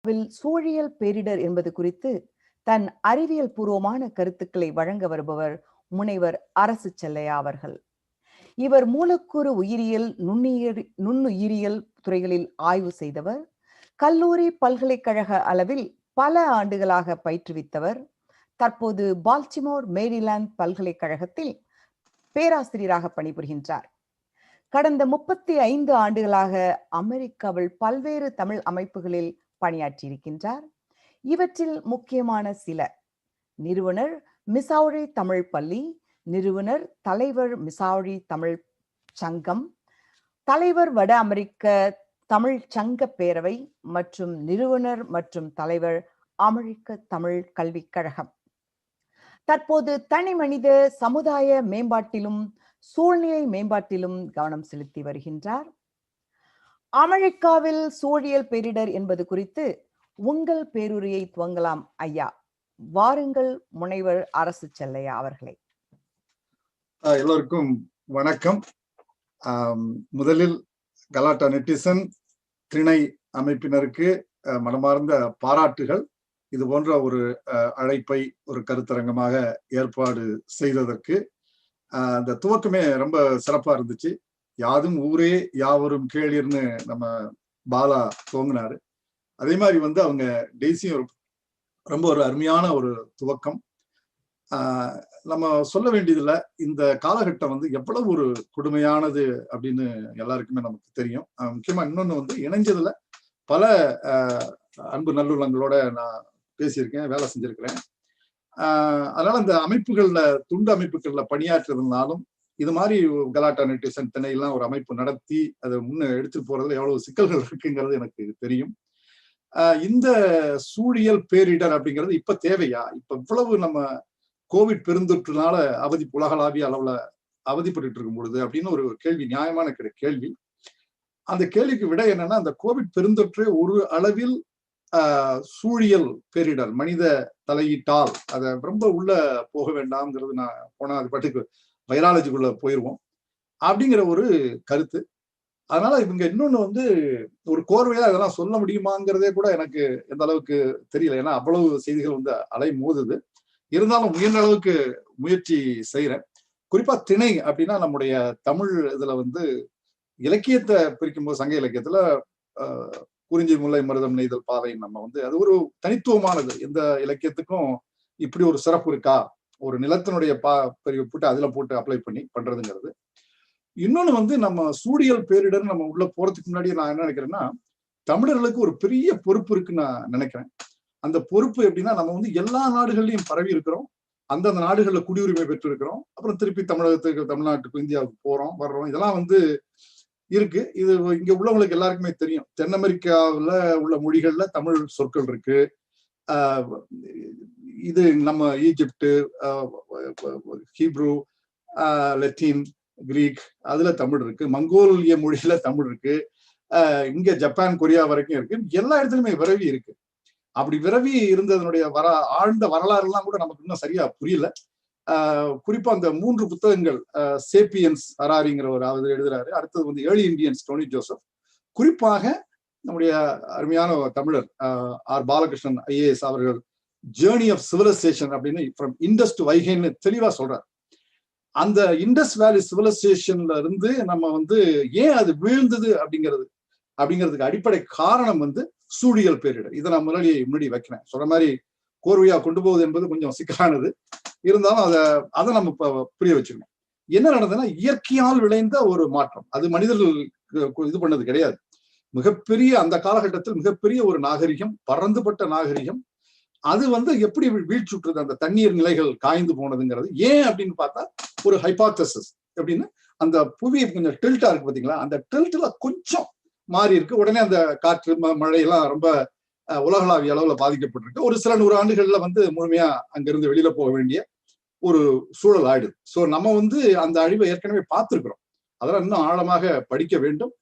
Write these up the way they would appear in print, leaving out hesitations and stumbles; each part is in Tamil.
சூழியல் பேரிடர் என்பது குறித்து தன் அறிவியல் பூர்வமான கருத்துக்களை வழங்க வருபவர் முனைவர் அரசு செல்லையா அவர்கள். இவர் மூலக்கூறு உயிரியல், நுண்ணுயிரியல் துறைகளில் ஆய்வு செய்தவர். கல்லூரி, பல்கலைக்கழக அளவில் பல ஆண்டுகளாக பயிற்றுவித்தவர். தற்போது பால்டிமோர் மேரிலாந்து பல்கலைக்கழகத்தில் பேராசிரியராக பணிபுரிகின்றார். கடந்த 35 ஆண்டுகளாக அமெரிக்காவில் பல்வேறு தமிழ் அமைப்புகளில் பணியாற்றியிருக்கின்றார். இவற்றில் முக்கியமான சில: நிறுவனர் மிசௌரி தமிழ் பள்ளி, நிறுவனர் தலைவர் மிசௌரி தமிழ் சங்கம், தலைவர் வட அமெரிக்க தமிழ் சங்க பேரவை மற்றும் நிறுவனர் மற்றும் தலைவர் அமெரிக்க தமிழ் கல்விக் கழகம். தற்போது தனி மனித சமுதாய மேம்பாட்டிலும் சூழ்நிலை மேம்பாட்டிலும் கவனம் செலுத்தி வருகின்றார். அமெரிக்காவில் சூழியல் பேரிடர் என்பது குறித்து உங்கள் பேருரையை துவங்கலாம் ஐயா. வாருங்கள் முனைவர் அரசு செல்லையா அவர்களே. எல்லோருக்கும் வணக்கம். முதலில் கலாட்டா நெட்டிசன் திணை அமைப்பினருக்கு மனமார்ந்த பாராட்டுகள். இது போன்ற ஒரு அழைப்பை ஒரு கருத்தரங்கமாக ஏற்பாடு செய்ததற்கு. அந்த துவக்கமே ரொம்ப சிறப்பா இருந்துச்சு. யாதும் ஊரே யாவரும் கேளிர்னு நம்ம பாலா துவங்கினாரு. அதே மாதிரி அவங்க டெய்ஸியும் ரொம்ப ஒரு அருமையான ஒரு துவக்கம். நம்ம சொல்ல வேண்டியதில்லை, இந்த காலகட்டம் எவ்வளவு ஒரு கொடுமையானது அப்படின்னு எல்லாருக்குமே நமக்கு தெரியும். முக்கியமா இன்னொன்னு இணைஞ்சதுல பல அன்பு நல்லுள்ளங்களோட நான் பேசியிருக்கேன், வேலை செஞ்சிருக்கிறேன். அதனால அந்த அமைப்புகள்ல, துண்டு அமைப்புகள்ல பணியாற்றுறதுனாலும் இது மாதிரி கலாட்டா நெட்டிசன் திணையெல்லாம் ஒரு அமைப்பு நடத்தி அதை முன்ன எடுத்து போறதுல எவ்வளவு சிக்கல்கள் இருக்குங்கிறது எனக்கு தெரியும். இந்த சூழியல் பேரிடர் அப்படிங்கிறது இப்ப தேவையா? இப்ப இவ்வளவு நம்ம கோவிட் பெருந்தொற்றுனால உலகளாவிய அளவுல அவதிப்பட்டு இருக்கும் பொழுது அப்படின்னு ஒரு கேள்வி, நியாயமான கேள்வி. அந்த கேள்விக்கு விட என்னன்னா, அந்த கோவிட் பெருந்தொற்று ஒரு அளவில் சூழியல் பேரிடர், மனித தலையீட்டால், அதை ரொம்ப உள்ள போக வேண்டாம்ங்கிறது, நான் போனா அது பாட்டுக்கு வைராலஜிக்குள்ள போயிருவோம் அப்படிங்கிற ஒரு கருத்து. அதனால இவங்க இன்னொன்னு ஒரு கோர்வையா இதெல்லாம் சொல்ல முடியுமாங்கிறதே கூட எனக்கு எந்த அளவுக்கு தெரியல. ஏன்னா அவ்வளவு செய்திகள் அலை மோதுது. இருந்தாலும் முயன்ற அளவுக்கு முயற்சி செய்யறேன். குறிப்பா திணை அப்படின்னா நம்முடைய தமிழ் இதுல இலக்கியத்தை பிரிக்கும் போது சங்க இலக்கியத்துல குறிஞ்சி முல்லை மருதம் நெய்தல் பாவை நம்ம அது ஒரு தனித்துவமானது. எந்த இலக்கியத்துக்கும் இப்படி ஒரு சிறப்பு இருக்கா, ஒரு நிலத்தினுடைய பிரிவு போட்டு அதுல போட்டு அப்ளை பண்ணி பண்றதுங்கிறது. இன்னொன்னு நம்ம சூழியல் பேரிடர் நம்ம உள்ள போறதுக்கு முன்னாடி நான் என்ன நினைக்கிறேன்னா, தமிழர்களுக்கு ஒரு பெரிய பொறுப்பு இருக்குன்னு நான் நினைக்கிறேன். அந்த பொறுப்பு எப்படின்னா, நம்ம எல்லா நாடுகள்லயும் பரவி இருக்கிறோம், அந்தந்த நாடுகள்ல குடியுரிமை பெற்று இருக்கிறோம், அப்புறம் திருப்பி தமிழகத்துக்கு, தமிழ்நாட்டுக்கு, இந்தியாவுக்கு போறோம் வர்றோம். இதெல்லாம் இருக்கு. இது இங்க உள்ளவங்களுக்கு எல்லாருக்குமே தெரியும். தென் அமெரிக்காவில் உள்ள மொழிகள்ல தமிழ் சொற்கள் இருக்கு. இது நம்ம ஈஜிப்டு, ஹீப்ரு, லத்தீன், கிரீக் அதுல தமிழ் இருக்கு. மங்கோலிய மொழியில தமிழ் இருக்கு. இங்க ஜப்பான், கொரியா வரைக்கும் இருக்கு. எல்லா இடத்துலயுமே விரவி இருக்கு. அப்படி விரவி இருந்ததனுடைய ஆழ்ந்த வரலாறு எல்லாம் கூட நமக்கு இன்னும் சரியா புரியல. குறிப்பா அந்த 3 புத்தகங்கள், சேப்பியன்ஸ் ஹராரிங்கிறவர் எழுதுறாரு. அடுத்தது ஏர்லி இந்தியன்ஸ் டோனி ஜோசப். குறிப்பாக நம்முடைய அருமையான தமிழர் ஆர் பாலகிருஷ்ணன் ஐஏஎஸ் அவர்கள் ஜேர்னி ஆஃப் சிவிலைசேஷன் அப்படின்னு ஃப்ரம் இண்டஸ் டு வைகைன்னு தெளிவா சொல்றாரு. அந்த இண்டஸ் வேலி சிவிலைசேஷன்ல இருந்து நம்ம ஏன் அது வீழ்ந்தது அப்படிங்கிறதுக்கு அடிப்படை காரணம் சூழியல் பேரிடர். இதை நான் முன்னாடி வைக்கிறேன். சொல்ற மாதிரி கோர்வையா கொண்டு போவது என்பது கொஞ்சம் சிக்கலானது. இருந்தாலும் அதை நம்ம புரிய வச்சுக்கணும். என்ன நடந்ததுன்னா, இயற்கையால் விளைந்த ஒரு மாற்றம். அது மனிதர்கள் இது பண்ணது கிடையாது. மிகப்பெரிய அந்த காலகட்டத்தில் மிகப்பெரிய ஒரு நாகரிகம், பறந்துபட்ட நாகரிகம். அது எப்படி வீழ்ச்சுட்டுறது, அந்த தண்ணீர் நிலைகள் காய்ந்து போனதுங்கிறது ஏன் அப்படின்னு பார்த்தா, ஒரு ஹைபாத்தசிஸ் எப்படின்னு, அந்த புவி கொஞ்சம் டில்ட்டா இருக்கு பாத்தீங்களா, அந்த டில்ட்ல கொஞ்சம் மாறி இருக்கு. உடனே அந்த காற்று மழையெல்லாம் ரொம்ப உலகளாவிய அளவுல பாதிக்கப்பட்டிருக்கு. ஒரு சில 100 ஆண்டுகள்ல முழுமையா அங்கிருந்து வெளியில போக வேண்டிய ஒரு சூழல் ஆயிடுது. சோ நம்ம அந்த அழிவை ஏற்கனவே பார்த்திருக்கிறோம். அதெல்லாம் இன்னும் ஆழமாக படிக்க வேண்டும்.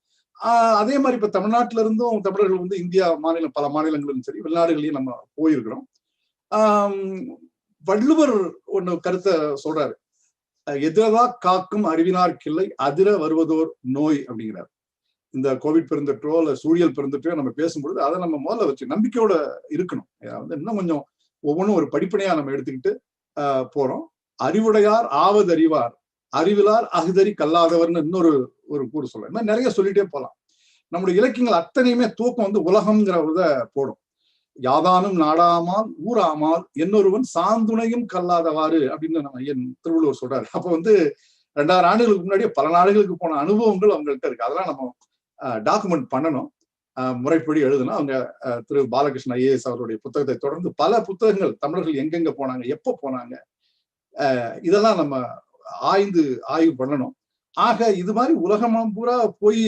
அதே மாதிரி இப்ப தமிழ்நாட்டில இருந்தும் தமிழர்கள் இந்தியா மாநிலம், பல மாநிலங்களும் சரி, வெளிநாடுகளையும் நம்ம போயிருக்கிறோம். வள்ளுவர் ஒண்ணு கருத்தை சொல்றாரு, எதிரவா காக்கும் அறிவினார்க்கில்லை அதிர வருவதோர் நோய் அப்படிங்கிறார். இந்த கோவிட் பெருந்தொற்றோ இல்ல சூழியல் பெருந்தொற்றோ நம்ம பேசும்பொழுது அதை நம்ம முதல்ல வச்சு நம்பிக்கையோட இருக்கணும். இன்னும் கொஞ்சம் ஒவ்வொன்றும் ஒரு படிப்பனையா நம்ம எடுத்துக்கிட்டு போறோம். அறிவுடையார் ஆவது அறிவார், அறிவிலார் அகுதறி கல்லாதவர்னு இன்னொரு கூறு சொல்றேன். இந்த மாதிரி நிறைய சொல்லிட்டே போலாம். நம்முடைய இலக்கியங்கள் அத்தனையுமே தூக்கம் வந்து உலகம்ங்கிறத போடும். யாதானும் நாடாமால் ஊராமால் என்னொருவன் சாந்துணையும் கல்லாதவாறு அப்படின்னு நம்ம ஐயன் திருவள்ளுவர் சொல்றாரு. அப்ப வந்து 2000 ஆண்டுகளுக்கு முன்னாடியே பல நாடுகளுக்கு போன அனுபவங்கள் அவங்கள்ட்ட இருக்கு. அதெல்லாம் நம்ம டாக்குமெண்ட் பண்ணணும், முறைப்படி எழுதணும். அவங்க திரு பாலகிருஷ்ண ஐஏஎஸ் அவருடைய புத்தகத்தை தொடர்ந்து பல புத்தகங்கள் தமிழர்கள் எங்கெங்க போனாங்க, எப்ப போனாங்க, இதெல்லாம் நம்ம ஆய்வு பண்ணணும். ஆக இது மாதிரி உலகம் பூரா போய்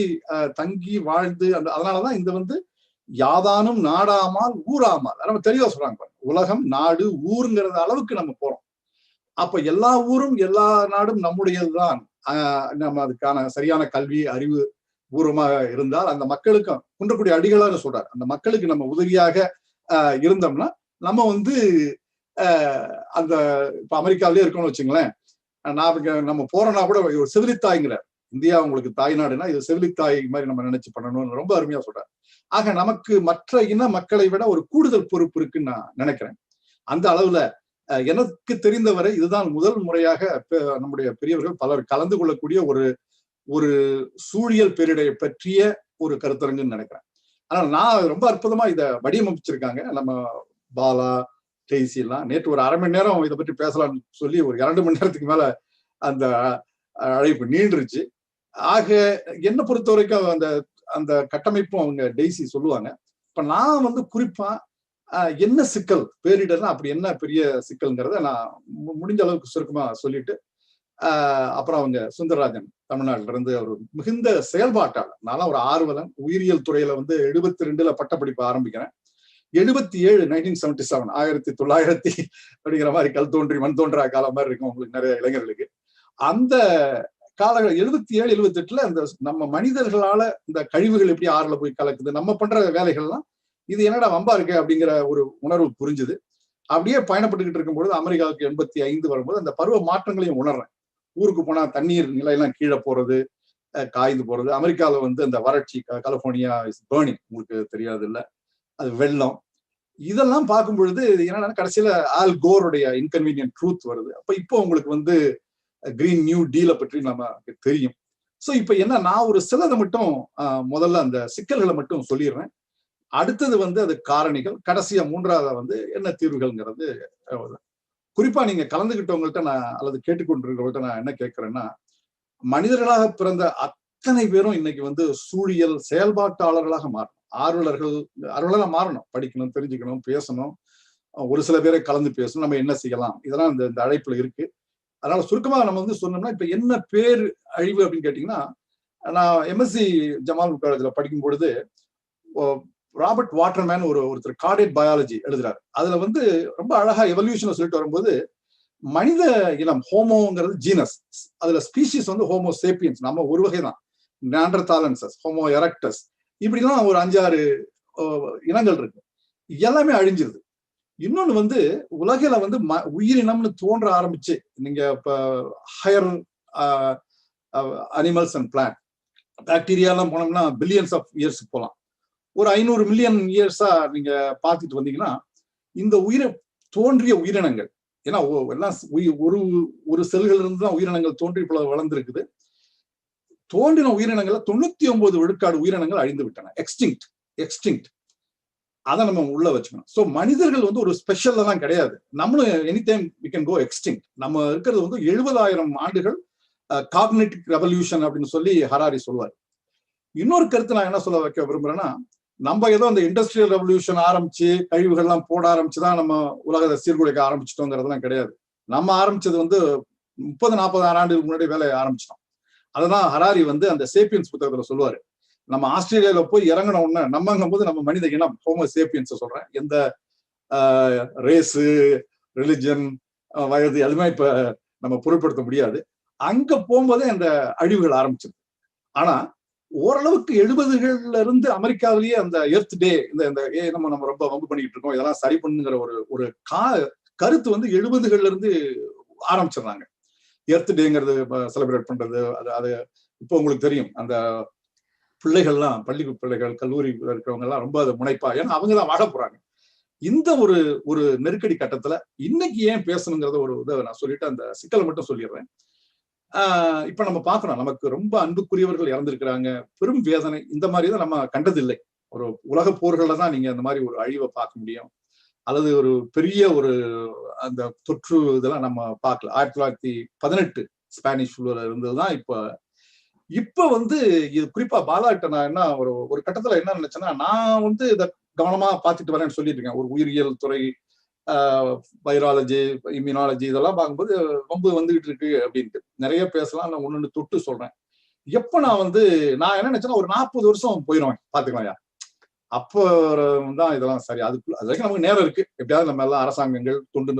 தங்கி வாழ்ந்து அதனாலதான் இந்த வந்து யாதானும் நாடாமால் ஊராமால் நம்ம தெளிவா சொல்றாங்க. உலகம் நாடு ஊருங்கிறத அளவுக்கு நம்ம போறோம். அப்ப எல்லா ஊரும் எல்லா நாடும் நம்முடையதுதான். நம்ம அதுக்கான சரியான கல்வி அறிவு பூர்வமாக இருந்தால் அந்த மக்களுக்கும் குன்றக்குடி அடிகளார்னு சொல்றாரு, அந்த மக்களுக்கு நம்ம உதவியாக இருந்தோம்னா நம்ம வந்து அந்த இப்ப அமெரிக்காவிலேயே இருக்கணும்னு வச்சுங்களேன். நம்ம போறோம்னா கூட ஒரு செவிலித்தாய்ங்கிற இந்தியா உங்களுக்கு தாய்நாடுனா இது செவிலித்தாய் மாதிரி நம்ம நினைச்சு பண்ணணும்னு ரொம்ப அருமையா சொல்றாரு. ஆக நமக்கு மற்ற இன மக்களை விட ஒரு கூடுதல் பொறுப்பு இருக்குன்னு நான் நினைக்கிறேன். அந்த அளவுல எனக்கு தெரிந்தவரை இதுதான் முதல் முறையாக நம்முடைய பெரியவர்கள் பலர் கலந்து கொள்ளக்கூடிய ஒரு சூழியல் பேரிடரை பற்றிய ஒரு கருத்தரங்குன்னு நினைக்கிறேன். ஆனா நான் ரொம்ப அற்புதமா இதை வடிவமைச்சிருக்காங்க நம்ம பாலா டெய்சி எல்லாம். நேற்று ஒரு 1/2 மணி நேரம் இதை பற்றி பேசலாம்னு சொல்லி ஒரு 2 மணி நேரத்துக்கு மேல அந்த அழைப்பு நீண்டுருச்சு. ஆக என்னை பொறுத்த வரைக்கும் அந்த கட்டமைப்பும் அவங்க டெய்சி சொல்லுவாங்க. இப்ப நான் வந்து குறிப்பா என்ன சிக்கல் பேரிடர்னா அப்படி என்ன பெரிய சிக்கல்ங்கிறத நான் முடிஞ்ச அளவுக்கு சுருக்கமா சொல்லிட்டு அப்புறம் அவங்க சுந்தரராஜன் தமிழ்நாட்டில இருந்து அவர் மிகுந்த செயல்பாட்டாளர். நான் ஒரு ஆர்வலன். உயிரியல் துறையில வந்து 72ல பட்டப்படிப்பு ஆரம்பிக்கிறேன். 77 1977 1900 அப்படிங்கிற மாதிரி கல் தோன்றி மண் தோன்றா காலம் மாதிரி இருக்கும் உங்களுக்கு நிறைய இளைஞர்களுக்கு. அந்த கால 77 78ல அந்த நம்ம மனிதர்களால இந்த கழிவுகள் எப்படி ஆறுல போய் கலக்குது, நம்ம பண்ற வேலைகள்லாம் இது என்னடா வம்பா இருக்கு அப்படிங்கிற ஒரு உணர்வு புரிஞ்சுது. அப்படியே பயணப்பட்டுக்கிட்டு இருக்கும்போது அமெரிக்காவுக்கு 85 வரும்போது அந்த பருவ மாற்றங்களையும் உணர்றேன். ஊருக்கு போனா தண்ணீர் நிலையெல்லாம் கீழே போறது, காய்ந்து போறது. அமெரிக்காவில் வந்து அந்த வறட்சி, கலிபோர்னியா இஸ் பர்னிங், உங்களுக்கு தெரியாது இல்ல, அது வெள்ளம். இதெல்லாம் பார்க்கும் பொழுது என்னன்னா கடைசியில ஆல் கோருடைய இன்கன்வீனியன்ட் ட்ரூத் வருது. அப்ப இப்போ உங்களுக்கு வந்து கிரீன் நியூ டீலை பற்றி நமக்கு தெரியும். ஸோ இப்ப என்ன, நான் ஒரு சிலதை மட்டும் முதல்ல அந்த சிக்கல்களை மட்டும் சொல்லிடுறேன். அடுத்தது வந்து அது காரணிகள், கடைசியா மூன்றாவது வந்து என்ன தீர்வுகள்ங்கிறது. குறிப்பா நீங்க கலந்துகிட்டவங்கள்ட்ட நான் அல்லது கேட்டுக்கொண்டிருக்கிறவங்கள்ட்ட நான் என்ன கேட்கிறேன்னா, மனிதர்களாக பிறந்த அத்தனை பேரும் இன்னைக்கு வந்து சூழியல் செயல்பாட்டாளர்களாக மாறணும். ஆர்வலர்களாக மாறணும். படிக்கணும், தெரிஞ்சுக்கணும், பேசணும், ஒரு சில பேரை கலந்து பேசணும். நம்ம என்ன செய்யலாம், இதெல்லாம் இந்த அழைப்புல இருக்கு. அதனால சுருக்கமா நம்ம வந்து சொன்னோம்னா இப்ப என்ன பேர் அழிவு அப்படின்னு கேட்டீங்கன்னா, நான் எம்எஸ்சி ஜமால் காலேஜ்ல படிக்கும் பொழுது ராபர்ட் வாட்டர்மேன் ஒருத்தர் கார்டியட் பயாலஜி எழுதுறாரு. அதுல வந்து ரொம்ப அழகா எவல்யூஷன் சொல்லிட்டு வரும்போது மனித இனம் ஹோமோங்கிறது ஜீனஸ், அதுல ஸ்பீசிஸ் வந்து ஹோமோ சேப்பியன்ஸ், நம்ம ஒரு வகைதான். நியாண்டர்தாலன்சஸ், ஹோமோ எரக்டஸ், இப்படிலாம் ஒரு 5-6 இனங்கள் இருக்கு. எல்லாமே அழிஞ்சிருது. இன்னொன்னு வந்து உலகில வந்து உயிரினம்னு தோன்ற ஆரம்பிச்சு, நீங்க இப்ப higher animals and plant, bacteria எல்லாம் போனோம்னா பில்லியன்ஸ் ஆஃப் இயர்ஸ் போகலாம். ஒரு 500 மில்லியன் இயர்ஸா நீங்க பார்த்துட்டு வந்தீங்கன்னா இந்த தோன்றிய உயிரினங்கள், ஏன்னா எல்லாம் ஒரு செல்கள் இருந்து தான் உயிரினங்கள் தோன்றி இப்ப வளர்ந்துருக்குது. தோன்றின உயிரினங்கள்ல 99 விழுக்காடு உயிரினங்கள் அழிந்து விட்டன. எக்ஸ்டிங்க்ட். அதை நம்ம உள்ள வச்சுக்கணும். ஸோ மனிதர்கள் வந்து ஒரு ஸ்பெஷல் எல்லாம் கிடையாது. நம்மளும் any time we can go extinct. நம்ம இருக்கிறது வந்து 70,000 ஆண்டுகள் காக்னிட்டிவ் ரெவல்யூஷன் அப்படின்னு சொல்லி ஹராரி சொல்லுவார். இன்னொரு கருத்து நான் என்ன சொல்ல வைக்க விரும்புறேன்னா, நம்ம ஏதோ அந்த இண்டஸ்ட்ரியல் ரெவல்யூஷன் ஆரம்பிச்சு கழிவுகள்லாம் போட ஆரம்பிச்சுதான் நம்ம உலகத்தை சீர்குலைக்க ஆரம்பிச்சிட்டோங்கிறதுலாம் கிடையாது. நம்ம ஆரம்பிச்சது வந்து 30-40 ஆண்டுகளுக்கு முன்னாடி வேலையை ஆரம்பிச்சிட்டோம். அததான் ஹராரி வந்து அந்த சேப்பியன்ஸ் புத்தகத்துல சொல்லுவாரு. நம்ம ஆஸ்திரேலியாவில போய் இறங்கின உடனே நம்மங்கும் போது நம்ம மனித இனம் ஹோமோ சேப்பியன்ஸ் சொல்றேன், எந்த ரேஸு, ரிலிஜன், வயது எதுவுமே இப்ப நம்ம பொருட்படுத்த முடியாது. அங்க போகும்போதே அந்த அழிவுகள் ஆரம்பிச்சது. ஆனா ஓரளவுக்கு 70கள்ல இருந்து அமெரிக்காவிலேயே அந்த எர்த் டே, இந்த நம்ம ரொம்ப வம்பு பண்ணிக்கிட்டு இருக்கோம், இதெல்லாம் சரி பண்ணுங்கிற ஒரு கருத்து வந்து 70கள்ல இருந்து பிள்ளைகள்லாம் பள்ளி பிள்ளைகள் கல்லூரி இருக்கிறவங்க எல்லாம் ரொம்ப அதை முனைப்பா, ஏன்னா அவங்கதான் வாழ போறாங்க. இந்த ஒரு ஒரு நெருக்கடி கட்டத்துல இன்னைக்கு ஏன் பேசணுங்கிறத ஒரு இதை நான் சொல்லிட்டு அந்த சிக்கலை மட்டும் சொல்லிடுறேன். இப்ப நம்ம பாக்குறோம், நமக்கு ரொம்ப அன்புக்குரியவர்கள் இறந்திருக்கிறாங்க, பெரும் வேதனை. இந்த மாதிரிதான் நம்ம கண்டதில்லை. ஒரு உலக போர்கள்ல தான் நீங்க அந்த மாதிரி ஒரு அழிவை பார்க்க முடியும், அல்லது ஒரு பெரிய ஒரு அந்த தொற்று இதெல்லாம் நம்ம பார்க்கல. 1918 ஸ்பானிஷ் ஃப்ளூல இருந்ததுதான். இப்ப இது குறிப்பா பாலாட்ட நான் என்ன ஒரு கட்டத்துல என்ன நினைச்சேன்னா, நான் இதை கவனமா பார்த்துட்டு வரேன்னு சொல்லிட்டு இருக்கேன். ஒரு உயிரியல் துறை, வைராலஜி, இம்யூனாலஜி இதெல்லாம் பார்க்கும்போது ரொம்ப வந்துகிட்டு இருக்கு அப்படின்ட்டு நிறைய பேசலாம். நான் ஒண்ணு தொட்டு சொல்றேன். எப்ப நான் என்ன நினைச்சேன்னா, ஒரு 40 வருஷம் போயிடுவேன் பாத்துக்கலாம். அப்போ தான் இதெல்லாம் சரி, அது வரைக்கும் நமக்கு நேரம் இருக்கு, எப்படியாவது நம்ம எல்லாம் அரசாங்கங்கள், தொண்டு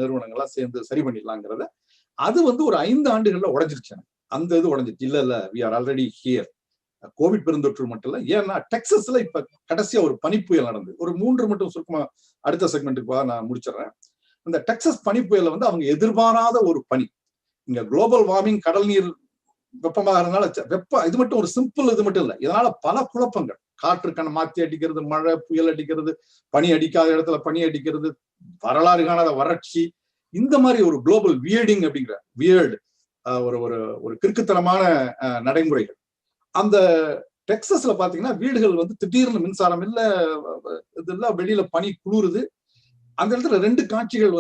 நிறுவனங்கள்லாம் சேர்ந்து சரி பண்ணிடலாங்கிறத. அது ஒரு 5 ஆண்டுகள்ல உடைஞ்சிருச்சு. அந்த இது உடைஞ்சிருச்சு. இல்ல we are already here. Covid பெருந்தொற்று மட்டும் இல்ல, ஏன்னா டெக்சஸ்ல இப்ப கடைசியா ஒரு பனிப்புயல் நடந்தது. ஒரு 3 மட்டும் சுருக்கமா அடுத்த செக்மெண்ட்டுக்கு நான் முடிச்சிடறேன். அந்த டெக்சஸ் பனிப்புயல்ல அவங்க எதிர்பாராத ஒரு பனி. இங்க குளோபல் வார்மிங், கடல் நீர் வெப்பமாகறதுனால இது மட்டும் ஒரு சிம்பிள் இது மட்டும் இல்ல, இதனால பல குழப்பங்கள். காற்று மாத்தி அடிக்கிறது, மழை புயல் அடிக்கிறது, பனி அடிக்காத இடத்துல பனி அடிக்கிறது, வரலாறு காணாத வறட்சி. இந்த மாதிரி ஒரு குளோபல் வியர்டிங் அப்படிங்கிற வியர்டு ஒரு ஒரு கிறுக்குத்தனமான நடைமுறைகள். அந்த டெக்சஸ்ல பாத்தீங்கன்னா வீடுகள் திடீர்னு மின்சாரம் இல்ல, இதெல்லாம் வெளியில பனி குளிருது. அந்த இடத்துல 2 காட்சிகள்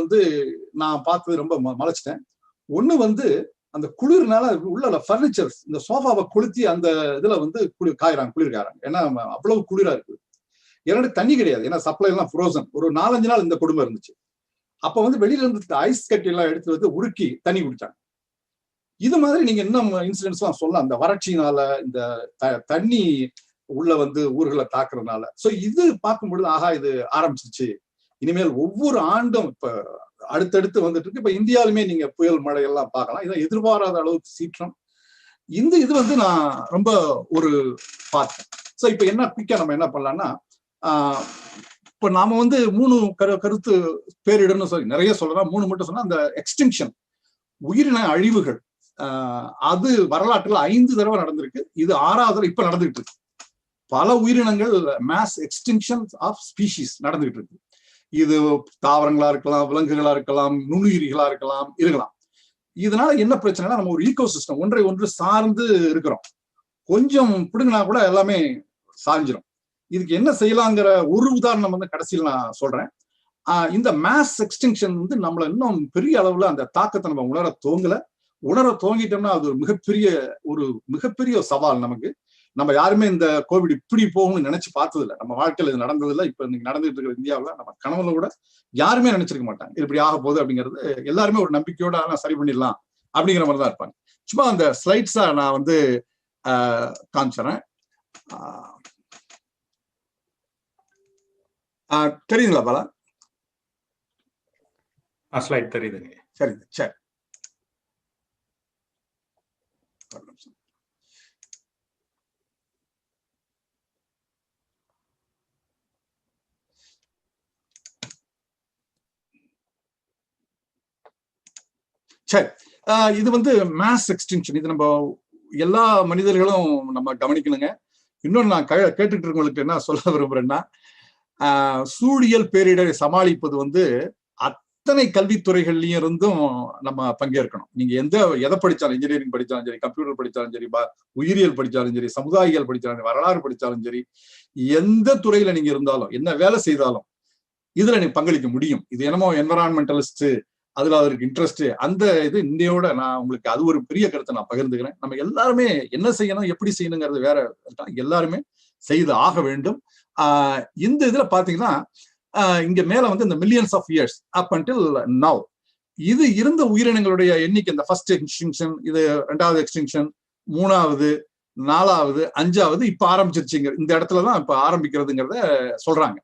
நான் பார்த்தது ரொம்ப மலைச்சிட்டேன். ஒண்ணு அந்த குளிர்னால உள்ள பர்னிச்சர்ஸ், இந்த சோஃபாவை கொளுத்தி அந்த இதுல குளிர் காயறாங்க. ஏன்னா அவ்வளவு குளிரா இருக்கு. 2 தண்ணி கிடையாது, ஏன்னா சப்ளை எல்லாம் ஃப்ரோசன். ஒரு 4-5 நாள் இந்த கொடுமை இருந்துச்சு. அப்ப வெளியில இருந்து ஐஸ் கட்டி எல்லாம் எடுத்து உருக்கி தண்ணி குடிச்சாங்க. இது மாதிரி நீங்க இன்னும் இன்சிடென்ட்ஸ் எல்லாம் சொல்லலாம். அந்த வறட்சினால, இந்த தண்ணி உள்ள ஊர்களை தாக்குறதுனால. சோ இது பார்க்கும்பொழுது ஆகா, இது ஆரம்பிச்சிருச்சு. இனிமேல் ஒவ்வொரு ஆண்டும் இப்ப அடுத்தடுத்து வந்துட்டு இருக்கு. இப்ப இந்தியாலுமே நீங்க புயல் மழை எல்லாம் பார்க்கலாம். இதை எதிர்பாராத அளவுக்கு சீற்றம். இது நான் ரொம்ப ஒரு பார்த்தேன். சோ இப்ப என்ன குயிக்கா நம்ம என்ன பண்ணலாம்னா, இப்ப நாம 3 கருத்து பேரிடர்னு சொல்லி நிறைய சொல்லலாம். 3 மட்டும் சொன்னா, அந்த எக்ஸ்டிங்ஷன், உயிரின அழிவுகள், அது வரலாற்றுல 5 தடவை நடந்திருக்கு. இது 6வது தடவை இப்ப நடந்துகிட்டு இருக்கு. பல உயிரினங்கள் மாஸ் எக்ஸ்டிங்ஷன் ஆஃப் ஸ்பீஷிஸ் நடந்துகிட்டு இருக்கு. இது தாவரங்களா இருக்கலாம், விலங்குகளா இருக்கலாம், நுண்ணுயிரிகளா இருக்கலாம். இதனால என்ன பிரச்சனைனா, நம்ம ஒரு ஈகோசிஸ்டம் ஒன்றை ஒன்று சார்ந்து இருக்கிறோம். கொஞ்சம் பிடுங்கினா கூட எல்லாமே சாஞ்சிரும். இதுக்கு என்ன செய்யலாங்கிற ஒரு உதாரணம் கடைசியில் நான் சொல்றேன். இந்த மாஸ் எக்ஸ்டிங்ஷன் நம்மள இன்னும் பெரிய அளவுல அந்த தாக்கத்தை நம்ம உணர துவங்கிட்டோம்னா அது ஒரு மிகப்பெரிய சவால் நமக்கு. நம்ம யாருமே இந்த கோவிட் இப்படி போகும்னு நினைச்சு பார்த்தது இல்லை. நம்ம வாழ்க்கையில இது நடந்ததில்லை. இப்ப இன்னைக்கு நடந்துட்டு இருக்கிற இந்தியாவில் நம்ம கனவுல கூட யாருமே நினைச்சிருக்க மாட்டாங்க இப்படி ஆக போகுது அப்படிங்கிறது. எல்லாருமே ஒரு நம்பிக்கையோட சரி பண்ணிடலாம் அப்படிங்கிற மாதிரி தான் இருப்பாங்க. சும்மா அந்த ஸ்லைட்ஸா நான் காமிச்சறேன். தெரியுதுங்களா பாலா? ஸ்லைட் தெரியுதுங்க. சரி சரி. சரி, இது மாஸ் எக்ஸ்டிங்ஷன். இது நம்ம எல்லா மனிதர்களும் நம்ம கவனிக்கணுங்க. இன்னொன்னு நான் கேட்டுட்டு இருக்கவங்களுக்கு என்ன சொல்ல விரும்புறேன்னா, சூழியல் பேரிடரை சமாளிப்பது அத்தனை கல்வித்துறைகள்லயும் இருந்தும் நம்ம பங்கேற்கணும். நீங்க எதை படிச்சாலும், இன்ஜினியரிங் படிச்சாலும் சரி, கம்ப்யூட்டர் படிச்சாலும் சரி, உயிரியல் படிச்சாலும் சரி, சமுதாயியல் படிச்சாலும் சரி, வரலாறு படிச்சாலும் சரி, எந்த துறையில நீங்க இருந்தாலும், என்ன வேலை செய்தாலும் இதுல நீங்க பங்களிக்க முடியும். இது என்னமோ என்விரான்மெண்டலிஸ்ட், அதுல அவருக்கு இன்ட்ரெஸ்ட், அந்த இது இன்னையோட நான் உங்களுக்கு அது ஒரு பெரிய கருத்தை நான் பகிர்ந்துக்கிறேன். நம்ம எல்லாருமே என்ன செய்யணும், எப்படி செய்யணுங்கிறது வேற, எல்லாருமே செய்து ஆக வேண்டும். இந்த இதுல பாத்தீங்கன்னா, இங்க மேல இந்த millions of years up until now இது இருந்த உயிரினங்களுடைய எண்ணிக்கை, இந்த ஃபர்ஸ்ட் எக்ஸ்டிங்ஷன், இது 2வது எக்ஸ்டிங்ஷன், 3வது, 4வது, 5வது இப்ப ஆரம்பிச்சிருச்சுங்க. இந்த இடத்துலதான் இப்ப ஆரம்பிக்கிறதுங்கிறத சொல்றாங்க.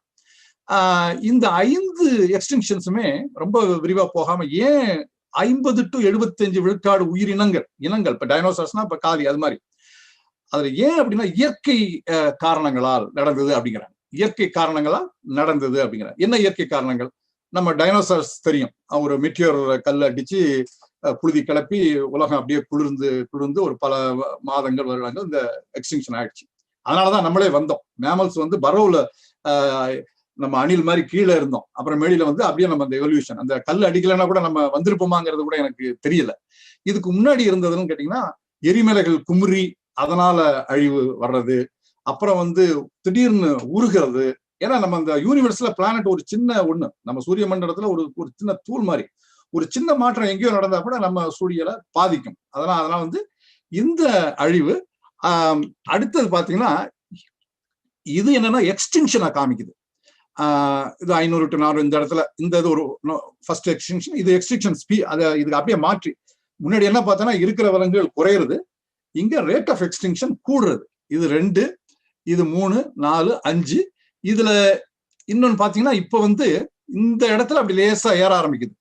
இந்த 5 எக்ஸ்டிங்ஷன்ஸுமே ரொம்ப விரிவா போகாம, ஏன் 50 to 75 விழுக்காடு உயிரினங்கள், இப்ப டைனோசர்ஸ்னா இப்ப காலி, அது மாதிரி அதுல ஏன் அப்படின்னா இயற்கை காரணங்களால் நடந்தது அப்படிங்கிறாங்க. இயற்கை காரணங்களால் நடந்தது அப்படிங்கிறாங்க. என்ன இயற்கை காரணங்கள்? நம்ம டைனோசர்ஸ் தெரியும், ஒரு மெட்டியோர் கல் அடிச்சு புழுதி கிளப்பி உலகம் அப்படியே குளிர்ந்து ஒரு பல மாதங்கள் வருடங்கள் இந்த எக்ஸ்டிங்ஷன் ஆயிடுச்சு. அதனாலதான் நம்மளே வந்தோம். மேமல்ஸ் வந்து பரோல நம்ம அணில் மாதிரி கீழே இருந்தோம். அப்புறம் மேடியில வந்து அப்படியே நம்ம அந்த எவல்யூஷன், அந்த கல் அடிக்கலைன்னா கூட நம்ம வந்திருப்போமாங்கிறது கூட எனக்கு தெரியல. இதுக்கு முன்னாடி இருந்ததுன்னு கேட்டீங்கன்னா எரிமலைகள் குமுறி அதனால அழிவு வர்றது, அப்புறம் வந்து திடீர்னு உருகிறது. ஏன்னா நம்ம அந்த யூனிவர்ஸ்ல பிளானட் ஒரு சின்ன ஒண்ணு, நம்ம சூரிய மண்டலத்துல ஒரு ஒரு சின்ன தூள் மாதிரி, ஒரு சின்ன மாற்றம் எங்கேயோ நடந்தா கூட நம்ம சூரியனை பாதிக்கும். அதனால வந்து இந்த அழிவு. அடுத்தது பாத்தீங்கன்னா இது என்னன்னா எக்ஸ்டிங்ஷனை காமிக்குது. இது 500 to 400 இந்த இடத்துல இந்த இது ஒரு ஃபர்ஸ்ட் எக்ஸ்டிங்ஷன். இது எக்ஸ்டிங்ஷன் அதை இதுக்கு அப்படியே மாற்றி, முன்னாடி என்ன பார்த்தோன்னா இருக்கிற விலங்குகள் குறையிறது, இங்க ரேட் ஆஃப் எக்ஸ்டிங்ஷன் கூடுறது. இது 2, இது 3, 4, 5. இதுல இன்னொன்னு பாத்தீங்கன்னா இப்ப வந்து இந்த இடத்துல அப்படி லேசா ஏற ஆரம்பிக்குது.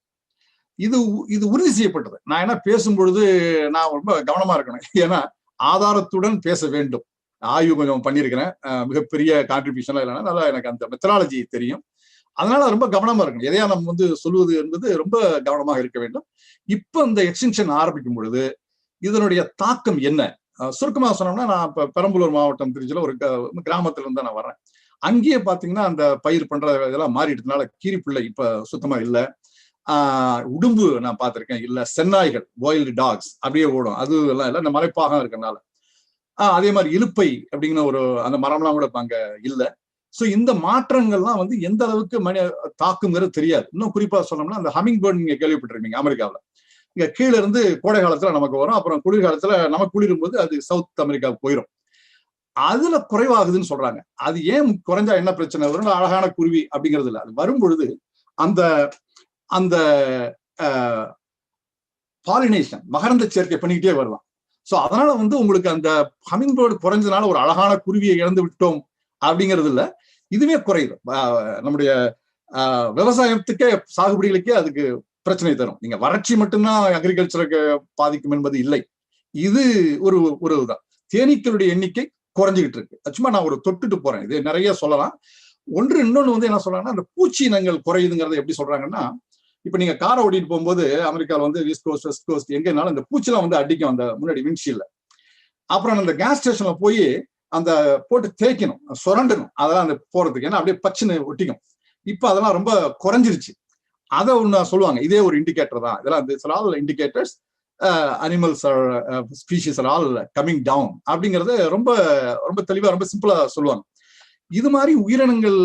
இது உறுதி செய்யப்பட்டது. நான் என்ன பேசும்பொழுது நான் ரொம்ப கவனமா இருக்கணும், ஏன்னா ஆதாரத்துடன் பேச வேண்டும். ஆய்வு கொஞ்சம் பண்ணியிருக்கிறேன், மிகப்பெரிய கான்ட்ரிபியூஷன்லாம் இல்லைன்னா நல்லா எனக்கு அந்த மெத்தடாலஜி தெரியும். அதனால ரொம்ப கவனமா இருக்கணும். எதையா நம்ம வந்து சொல்லுவது என்பது ரொம்ப கவனமாக இருக்க வேண்டும். இப்ப இந்த எக்ஸ்டென்ஷன் ஆரம்பிக்கும் பொழுது இதனுடைய தாக்கம் என்ன? சுருக்கமாக சொன்னோம்னா, நான் இப்ப பெரம்பலூர் மாவட்டம் திருச்சியில ஒரு கிராமத்துல இருந்து நான் வர்றேன். அங்கேயே பாத்தீங்கன்னா அந்த பயிர் பண்ற இதெல்லாம் மாறிட்டதுனால கீரிப்பிள்ளை இப்ப சுத்தமா இல்லை. உடும்பு நான் பார்த்திருக்கேன் இல்ல. சென்னாய்கள், வைல்டு டாக்ஸ் அப்படியே ஓடும், அது எல்லாம் இல்லை, இந்த மலைப்பாகம் இருக்கனால. அதே மாதிரி இலுப்பை அப்படிங்கிற ஒரு அந்த மரம்லாம் கூட இப்ப அங்க இல்லை. சோ இந்த மாற்றங்கள்லாம் வந்து எந்த அளவுக்கு தாக்குங்கிறது தெரியாது. இன்னும் குறிப்பா சொன்னோம்னா அந்த ஹமிங் பேர்ட் நீங்க கேள்விப்பட்டிருக்கீங்க அமெரிக்காவில். இங்க கீழே இருந்து கோடை காலத்துல நமக்கு வரும், அப்புறம் குளிர்காலத்துல நமக்கு குளிரும் போது அது சவுத் அமெரிக்காவுக்கு போயிடும். அதுல குறைவாகுதுன்னு சொல்றாங்க. அது ஏன் குறைஞ்சா என்ன பிரச்சனை வரும்? அழகான குருவி அப்படிங்கிறது இல்லை, அது வரும் பொழுது அந்த அந்த பாலினேஷன் மகரந்த சேர்க்கை பண்ணிக்கிட்டே வரலாம். சோ அதனால வந்து உங்களுக்கு அந்த ஹமிங் பேர்டு குறைஞ்சதுனால ஒரு அழகான குருவியை இழந்து விட்டோம் அப்படிங்கிறது இல்ல, இதுவே குறையுது. நம்முடைய விவசாயத்துக்கே சாகுபடிகளுக்கே அதுக்கு பிரச்சனை தரும். நீங்க வறட்சி மட்டும்தான் அக்ரிகல்ச்சருக்கு பாதிக்கும் என்பது இல்லை. இது ஒரு ஒரு இதுதான். தேனீக்களுடைய எண்ணிக்கை குறைஞ்சிக்கிட்டு இருக்கு. சும்மா நான் ஒரு தொட்டுட்டு போறேன், இது நிறைய சொல்லலாம். இன்னொன்னு வந்து என்ன சொல்றாங்கன்னா, அந்த பூச்சி இனங்கள் குறையுதுங்கிறத எப்படி சொல்றாங்கன்னா, இப்ப நீங்க காரை ஓட்டிட்டு போகும்போது அமெரிக்காவில் வந்து ஈஸ்ட் கோஸ்ட் வெஸ்ட் கோஸ்ட் எங்கனாலும் இந்த பூச்சிலாம் வந்து அடிக்கும் அந்த முன்னாடி விண்ட்ஷீல்ட்ல. அப்புறம் அந்த கேஸ் ஸ்டேஷன்ல போய் அந்த போட்டு தேய்க்கணும், சுரண்டணும், அதெல்லாம் அந்த போறதுக்கு, ஏன்னா அப்படியே பச்சுன்னு ஒட்டிக்கும். இப்ப அதெல்லாம் ரொம்ப குறைஞ்சிருச்சு. அதை ஒண்ணு சொல்லுவாங்க, இதே ஒரு இண்டிகேட்டர் தான் இதெல்லாம். All indicators, animals species are all coming down அப்படிங்கறது ரொம்ப ரொம்ப தெளிவா ரொம்ப சிம்பிளா சொல்லுவாங்க. இது மாதிரி உயிரினங்கள்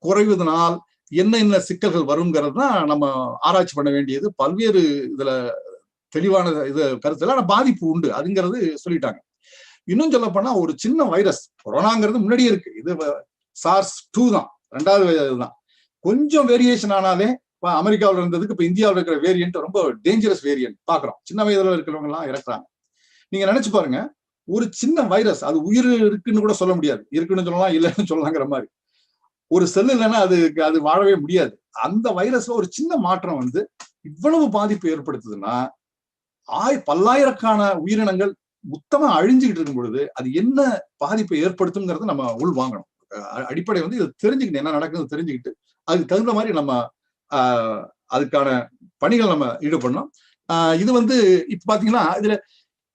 குறைவதனால் என்ன சிக்கல்கள் வருங்கிறது தான் நம்ம ஆராய்ச்சி பண்ண வேண்டியது. பல்வேறு இதுல தெளிவான இது கருத்துல பாதிப்பு உண்டு அதுங்கிறது சொல்லிட்டாங்க. இன்னும் சொல்ல போனா ஒரு சின்ன வைரஸ், கொரோனாங்கிறது முன்னாடியே இருக்கு, இது SARS-2 தான், 2வது இதுதான். கொஞ்சம் வேரியேஷன் ஆனாலே அமெரிக்காவில் இருந்ததுக்கு இப்ப இந்தியாவில் இருக்கிற வேரியன்ட் ரொம்ப டேஞ்சரஸ் வேரியன்ட் பாக்குறோம். சின்ன வயதுல இருக்கிறவங்க எல்லாம் இறக்குறாங்க. நீங்க நினைச்சு பாருங்க, ஒரு சின்ன வைரஸ், அது உயிர் இருக்குன்னு கூட சொல்ல முடியாது, இருக்குன்னு சொல்லலாம் இல்லைன்னு சொல்லலாங்கிற மாதிரி. ஒரு செல் இல்லைன்னா அது வாழவே முடியாது. அந்த வைரஸ்ல ஒரு சின்ன மாற்றம் வந்து இவ்வளவு பாதிப்பு ஏற்படுத்துதுன்னா, பல்லாயிரக்கான உயிரினங்கள் மொத்தமா அழிஞ்சுக்கிட்டு இருக்கும் பொழுது அது என்ன பாதிப்பை ஏற்படுத்துங்கிறத நம்ம உள் வாங்கணும். அடிப்படை வந்து இதை தெரிஞ்சுக்கிட்டு, என்ன நடக்குதுன்னு தெரிஞ்சுக்கிட்டு அதுக்கு தகுந்த மாதிரி நம்ம அதுக்கான பணிகள் நம்ம ஈடுபடணும். இது வந்து இப்ப பாத்தீங்கன்னா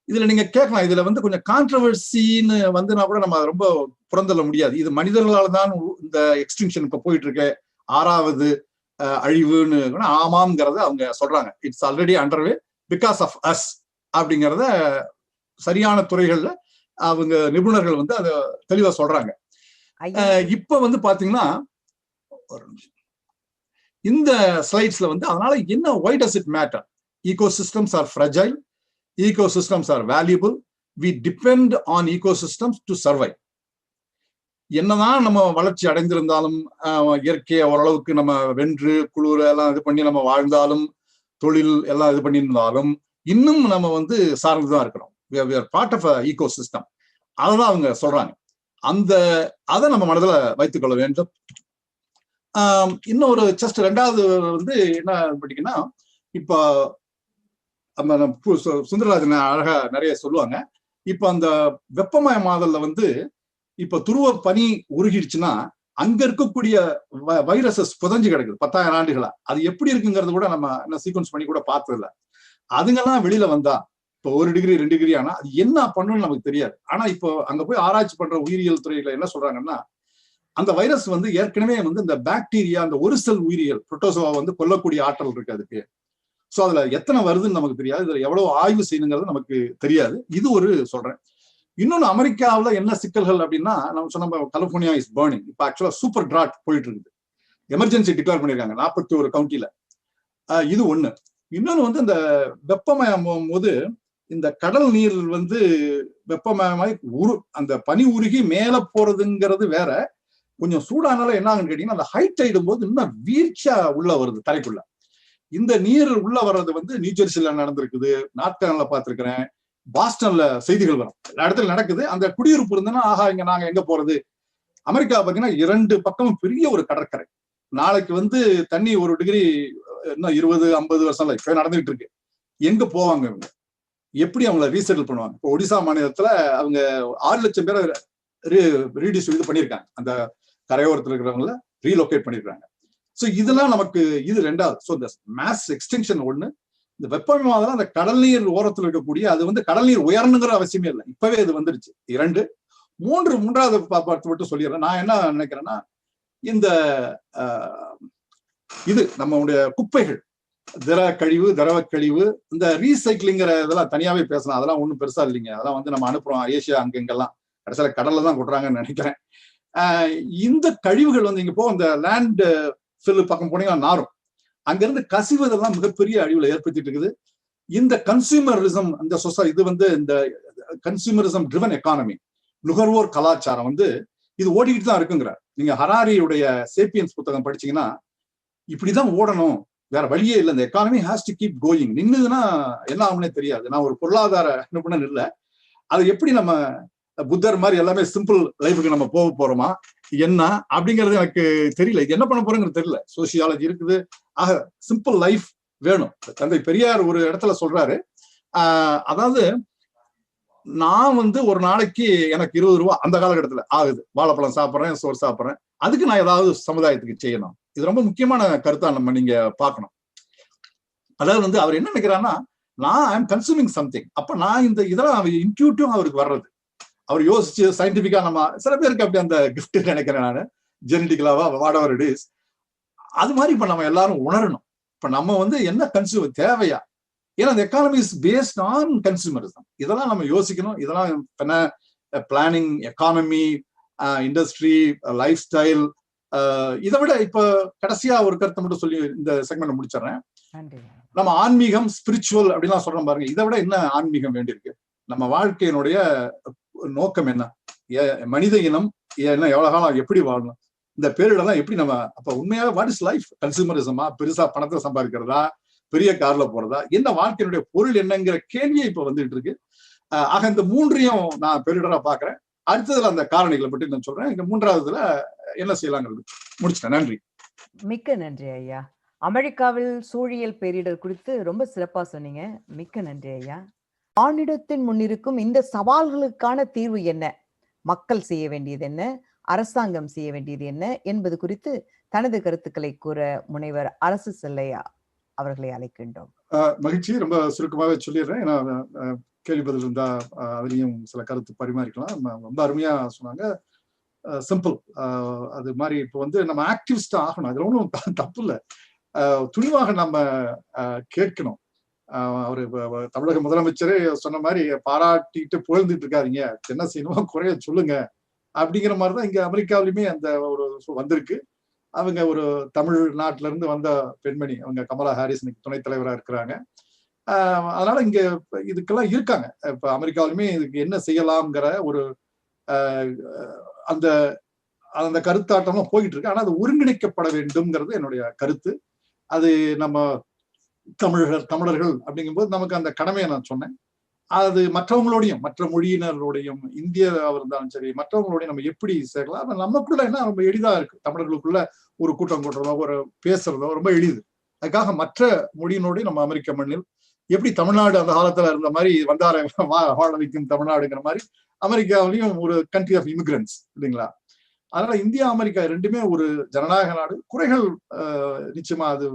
இதுல நீங்க கேட்கலாம், இதுல வந்து கொஞ்சம் கான்ட்ரவர்சின்னு வந்துனா கூட நம்ம ரொம்ப புறந்தள்ள முடியாது. இது மனிதர்களால தான் இந்த எக்ஸ்டிங்ஷன் இப்ப போயிட்டு இருக்க 6வது அழிவுன்னு ஆமாம்ங்கிறத அவங்க சொல்றாங்க. It's already underway because of us அப்படிங்கிறத சரியான துறைகள்ல அவங்க நிபுணர்கள் வந்து அதை தெளிவா சொல்றாங்க. இப்ப வந்து பாத்தீங்கன்னா இந்த ஸ்லைட்ஸ்ல வந்து அதனால என்ன, why does it matter? Ecosystems are fragile, ecosystems are valuable, we depend on ecosystems to survive. என்னதான் நம்ம வளர்ச்சி அடைந்திருந்தாலும், இயற்கையை ஓரளவுக்கு நம்ம வென்று குளிர எல்லாம் இது பண்ணி நம்ம வாழ்ந்தாலும், தொழில் எல்லாம் இது பண்ணியிருந்தாலும், இன்னும் நம்ம வந்து சார்ந்துதான் இருக்கிறோம். we are part of a ecosystem. அததான் அவங்க சொல்றாங்க. அதை நம்ம மனதில் வைத்துக் கொள்ள வேண்டும். இன்னொரு ஜஸ்ட் 2வது வந்து என்ன படிக்கன்னா, இப்ப சுந்தரராஜன் அழகா நிறைய சொல்லுவாங்க. இப்ப அந்த வெப்பமயமாதல்ல வந்து இப்ப துருவ பனி உருகிடுச்சுன்னா அங்க இருக்கக்கூடிய வைரஸஸ் புதஞ்சு கிடக்குது 10,000 ஆண்டுகளா. அது எப்படி இருக்குங்கிறது கூட நம்ம சீக்வன்ஸ் பண்ணி கூட பார்த்தது இல்லை. அதுங்கெல்லாம் வெளியில வந்தா இப்போ 1 டிகிரி 2 டிகிரி ஆனா அது என்ன பண்ணணும்னு நமக்கு தெரியாது. ஆனா இப்போ அங்க போய் ஆராய்ச்சி பண்ற உயிரியல் துறையில என்ன சொல்றாங்கன்னா, அந்த வைரஸ் வந்து ஏற்கனவே வந்து இந்த பாக்டீரியா, அந்த ஒரு செல் உயிரியல் புரோட்டோசோவா வந்து கொல்லக்கூடிய ஆற்றல் இருக்கு அதுக்கு. சோ அதுல எத்தனை வருதுன்னு நமக்கு தெரியாது, இதுல எவ்வளவு ஆய்வு செய்யணுங்கிறது நமக்கு தெரியாது. இது ஒரு சொல்றேன். இன்னொன்னு அமெரிக்காவுல என்ன சிக்கல்கள் அப்படின்னா, நம்ம சொன்ன கலிபோர்னியா இஸ் பர்னிங். இப்ப ஆக்சுவலா சூப்பர் டிராட் போயிட்டு இருக்குது. எமர்ஜென்சி டிக்ளேர் பண்ணிருக்காங்க 41 கவுண்டில. இது ஒண்ணு. இன்னொன்னு வந்து இந்த வெப்பமயம் போது இந்த கடல் நீர் வந்து வெப்பமயமாய் அந்த பனி உருகி மேல போறதுங்கிறது வேற. கொஞ்சம் சூடானால என்ன ஆகுன்னு கேட்டீங்கன்னா, அந்த ஹைட் ஆயிடும் போது இன்னும் வீழ்ச்சியா உள்ள வருது தரைக்குள்ள. இந்த நீர் உள்ள வர்றது வந்து நியூஜெர்சில நடந்திருக்குது, நார்த் கேரளால பார்த்திருக்கிறேன், பாஸ்டன்ல செய்திகள் வரும். எல்லா இடத்துல நடக்குது. அந்த குடியிருப்பு இருந்ததுன்னா, ஆஹா இங்க நாங்க எங்க போறது? அமெரிக்கா பாத்தீங்கன்னா 2 பக்கமும் பெரிய ஒரு கடற்கரை. நாளைக்கு வந்து தண்ணி 1 டிகிரி இன்னும் 20, 50 வருஷம்ல இப்ப நடந்துகிட்டு இருக்கு. எங்க போவாங்க இவங்க? எப்படி அவங்கள ரீசெட்டில் பண்ணுவாங்க? இப்போ ஒடிசா மாநிலத்துல அவங்க 6 லட்சம் பேரை இது பண்ணிருக்காங்க. அந்த கரையோரத்தில் இருக்கிறவங்கள ரீலோகேட் பண்ணிருக்காங்க. சோ இதெல்லாம் நமக்கு இது 2வது. சோ இந்த மாஸ் எக்ஸ்டென்ஷன் ஒண்ணு. இந்த வெப்பமயமாதல் அந்த கடல் நீர் ஓரத்தில் இருக்கக்கூடிய அது வந்து கடல் நீர் உயரணுங்கிற அவசியமே இல்லை. இப்பவே இது வந்துருச்சு. 2. 3வது பார்த்து மட்டும் சொல்லிடுறேன். நான் என்ன நினைக்கிறேன்னா, இந்த இது நம்மளுடைய குப்பைகள், திரவ கழிவு, இந்த ரீசைக்கிளிங்கிற இதெல்லாம் தனியாவே பேசலாம். அதெல்லாம் ஒண்ணும் பெருசா இல்லைங்க. அதெல்லாம் வந்து நம்ம அனுப்புறோம் ஏசியா அங்கெங்கெல்லாம். கடைசியில கடல்ல தான் கொட்டுறாங்கன்னு நினைக்கிறேன். இந்த கழிவுகள் வந்து இங்க போ இந்த லேண்ட் ஃபில் பக்கம் போனீங்கன்னா நாரும். அங்கிருந்து கசிவதெல்லாம் மிகப்பெரிய அழிவுல ஏற்படுத்திட்டு இருக்குது. இந்த கன்சியூமரிசம் இந்த சொசைட்டி இது வந்து இந்த கன்சியூமரிசம் ட்ரிவன் எக்கானமி, நுகர்வோர் கலாச்சாரம் வந்து இது ஓடிக்கிட்டு தான் இருக்குங்கிறார். நீங்க ஹராரியுடைய சேப்பியன்ஸ் புத்தகம் படிச்சீங்கன்னா, இப்படிதான் ஓடணும், வேற வழியே இல்லை, இந்த economy has to keep going. நின்னுதுன்னா என்ன ஆகும்னே தெரியாது. நான் ஒரு பொருளாதார நிபுணர் இல்லை. அது எப்படி நம்ம புத்தர் மாதிரி எல்லாமே சிம்பிள் லைஃபுக்கு நம்ம போக போறோமா என்ன அப்படிங்கிறது எனக்கு தெரியல. இது என்ன பண்ண போறோங்கிறது தெரியல. சோசியாலஜி இருக்குது. ஆக சிம்பிள் லைஃப் வேணும். தந்தை பெரியார் ஒரு இடத்துல சொல்றாரு, அதாவது நான் வந்து ஒரு நாளைக்கு எனக்கு 20 ரூபா அந்த காலகட்டத்துல ஆகுது, வாழைப்பழம் சாப்பிட்றேன், சோறு சாப்பிட்றேன், அதுக்கு நான் ஏதாவது சமுதாயத்துக்கு செய்யணும். இது ரொம்ப முக்கியமான கருத்தா நம்ம நீங்க பார்க்கணும். அதாவது வந்து அவர் என்ன நினைக்கிறாருன்னா, நான் ஐ எம் கன்சூமிங் சம்திங். அப்ப நான் இந்த இதெல்லாம் இன்ட்யூட்டிவ் அவருக்கு வர்றது. அவர் யோசிச்சு சயின்டிபிக்கா நம்ம சில பேருக்கு அப்படி அந்த கிஃப்ட் நினைக்கிறேன் நான், ஜெனடிக்கலாவா வாட் எவர் இட் இஸ். அது மாதிரி இப்ப நம்ம எல்லாரும் உணரணும். இப்ப நம்ம வந்து என்ன கன்சியூமர் தேவையா? ஏன்னா இந்த economy is based on consumerism. இதெல்லாம் நம்ம யோசிக்கணும். இதெல்லாம் என்ன planning, economy, industry, life style. இதை விட இப்ப கடைசியா ஒரு கருத்தை மட்டும் சொல்லி இந்த செக்மெண்ட் முடிச்சிடறேன். நம்ம ஆன்மீகம், ஸ்பிரிச்சுவல் அப்படின்லாம் சொல்றோம் பாருங்க. இதை விட என்ன ஆன்மீகம் வேண்டியிருக்கு? நம்ம வாழ்க்கையினுடைய நோக்கம் என்ன? மனித இனம் என்ன, எவ்வளவு காலம் எப்படி வாழணும், இந்த பேரிடெல்லாம் எப்படி நம்ம அப்ப உண்மையாக வாட் இஸ் லைஃப்? கன்சூமரிசமா, பெருசா பணத்தை சம்பாதிக்கிறதா, பெரிய கார்ல போறதா, என்ன வாழ்க்கையினுடைய பொருள் என்னங்கிற கேள்வியே இப்ப வந்துட்டு இருக்கு. ஆக இந்த 3ஐயும் நான் பேரிடரா பாக்குறேன். அடுத்ததுல அந்த காரணிகளை பற்றி நான் சொல்றேன். இந்த 3வதுல என்ன செய்யலாங்கிறது முடிச்சிட்டேன். நன்றி. மிக்க நன்றி ஐயா. அமெரிக்காவில் சூழியல் பேரிடர் குறித்து ரொம்ப சிறப்பா சொன்னீங்க. மிக்க நன்றி ஐயா. மானிடத்தின் முன்னிருக்கும் இந்த சவால்களுக்கான தீர்வு என்ன, மக்கள் செய்ய வேண்டியது என்ன, அரசாங்கம் செய்ய வேண்டியது என்ன என்பது குறித்து தனது கருத்துக்களை கூற முனைவர் அரசு செல்லையா அவர்களை அழைக்கின்றோம். மகிழ்ச்சி. ரொம்ப சுருக்கமாவே சொல்லிடுறேன். ஏன்னா கேள்வி பதில் இருந்தா அதுலயும் சில கருத்து பரிமாறிக்கலாம். ரொம்ப அருமையா சொன்னாங்க. சிம்பிள். அது மாதிரி இப்போ வந்து நம்ம ஆக்டிவிஸ்டா ஆகணும். அதுல ஒன்றும் தப்பு இல்லை. துணிவாக நம்ம கேட்கணும். அவரு தமிழக முதலமைச்சரே சொன்ன மாதிரி பாராட்டிட்டு புகழ்ந்துட்டு இருக்காதீங்க, என்ன செய்யணுமோ குறைய சொல்லுங்க அப்படிங்கிற மாதிரிதான் இங்க அமெரிக்காவிலுமே அந்த ஒரு வந்திருக்கு. அவங்க ஒரு தமிழ்நாட்டில இருந்து வந்த பெண்மணி, அவங்க கமலா ஹாரிஸ் துணைத் தலைவரா இருக்கிறாங்க. அதனால இங்க இதுக்கெல்லாம் இருக்காங்க. இப்ப அமெரிக்காவிலுமே இதுக்கு என்ன செய்யலாம்ங்கிற ஒரு அந்த அந்த கருத்தாட்டம்லாம் போயிட்டு இருக்கு. ஆனா அது ஒருங்கிணைக்கப்பட வேண்டும்ங்கிறது என்னுடைய கருத்து. அது நம்ம தமிழர்கள் அப்படிங்கும்போது நமக்கு அந்த கடமையை நான் சொன்னேன். அது மற்றவங்களோடையும், மற்ற மொழியினரோடையும், இந்தியாவா இருந்தாலும் சரி, மற்றவங்களோடையும் நம்ம எப்படி சேர்க்கலாம். நமக்குள்ள என்ன ரொம்ப எளிதா இருக்கு, தமிழர்களுக்குள்ள ஒரு கூட்டம் கூட்டுறதோ ஒரு பேசுறதோ ரொம்ப எளிது. அதுக்காக மற்ற மொழியினோடையும் நம்ம அமெரிக்க மண்ணில் எப்படி தமிழ்நாடு அந்த காலத்துல இருந்த மாதிரி வந்தார வாழ வைக்கும் தமிழ்நாடுங்கிற மாதிரி அமெரிக்காவிலையும் ஒரு கண்ட்ரி ஆஃப் இமிகிரன்ஸ் இல்லைங்களா. அதனால இந்தியா அமெரிக்கா ரெண்டுமே ஒரு ஜனநாயக நாடு. குறைகள் நிச்சயமா அது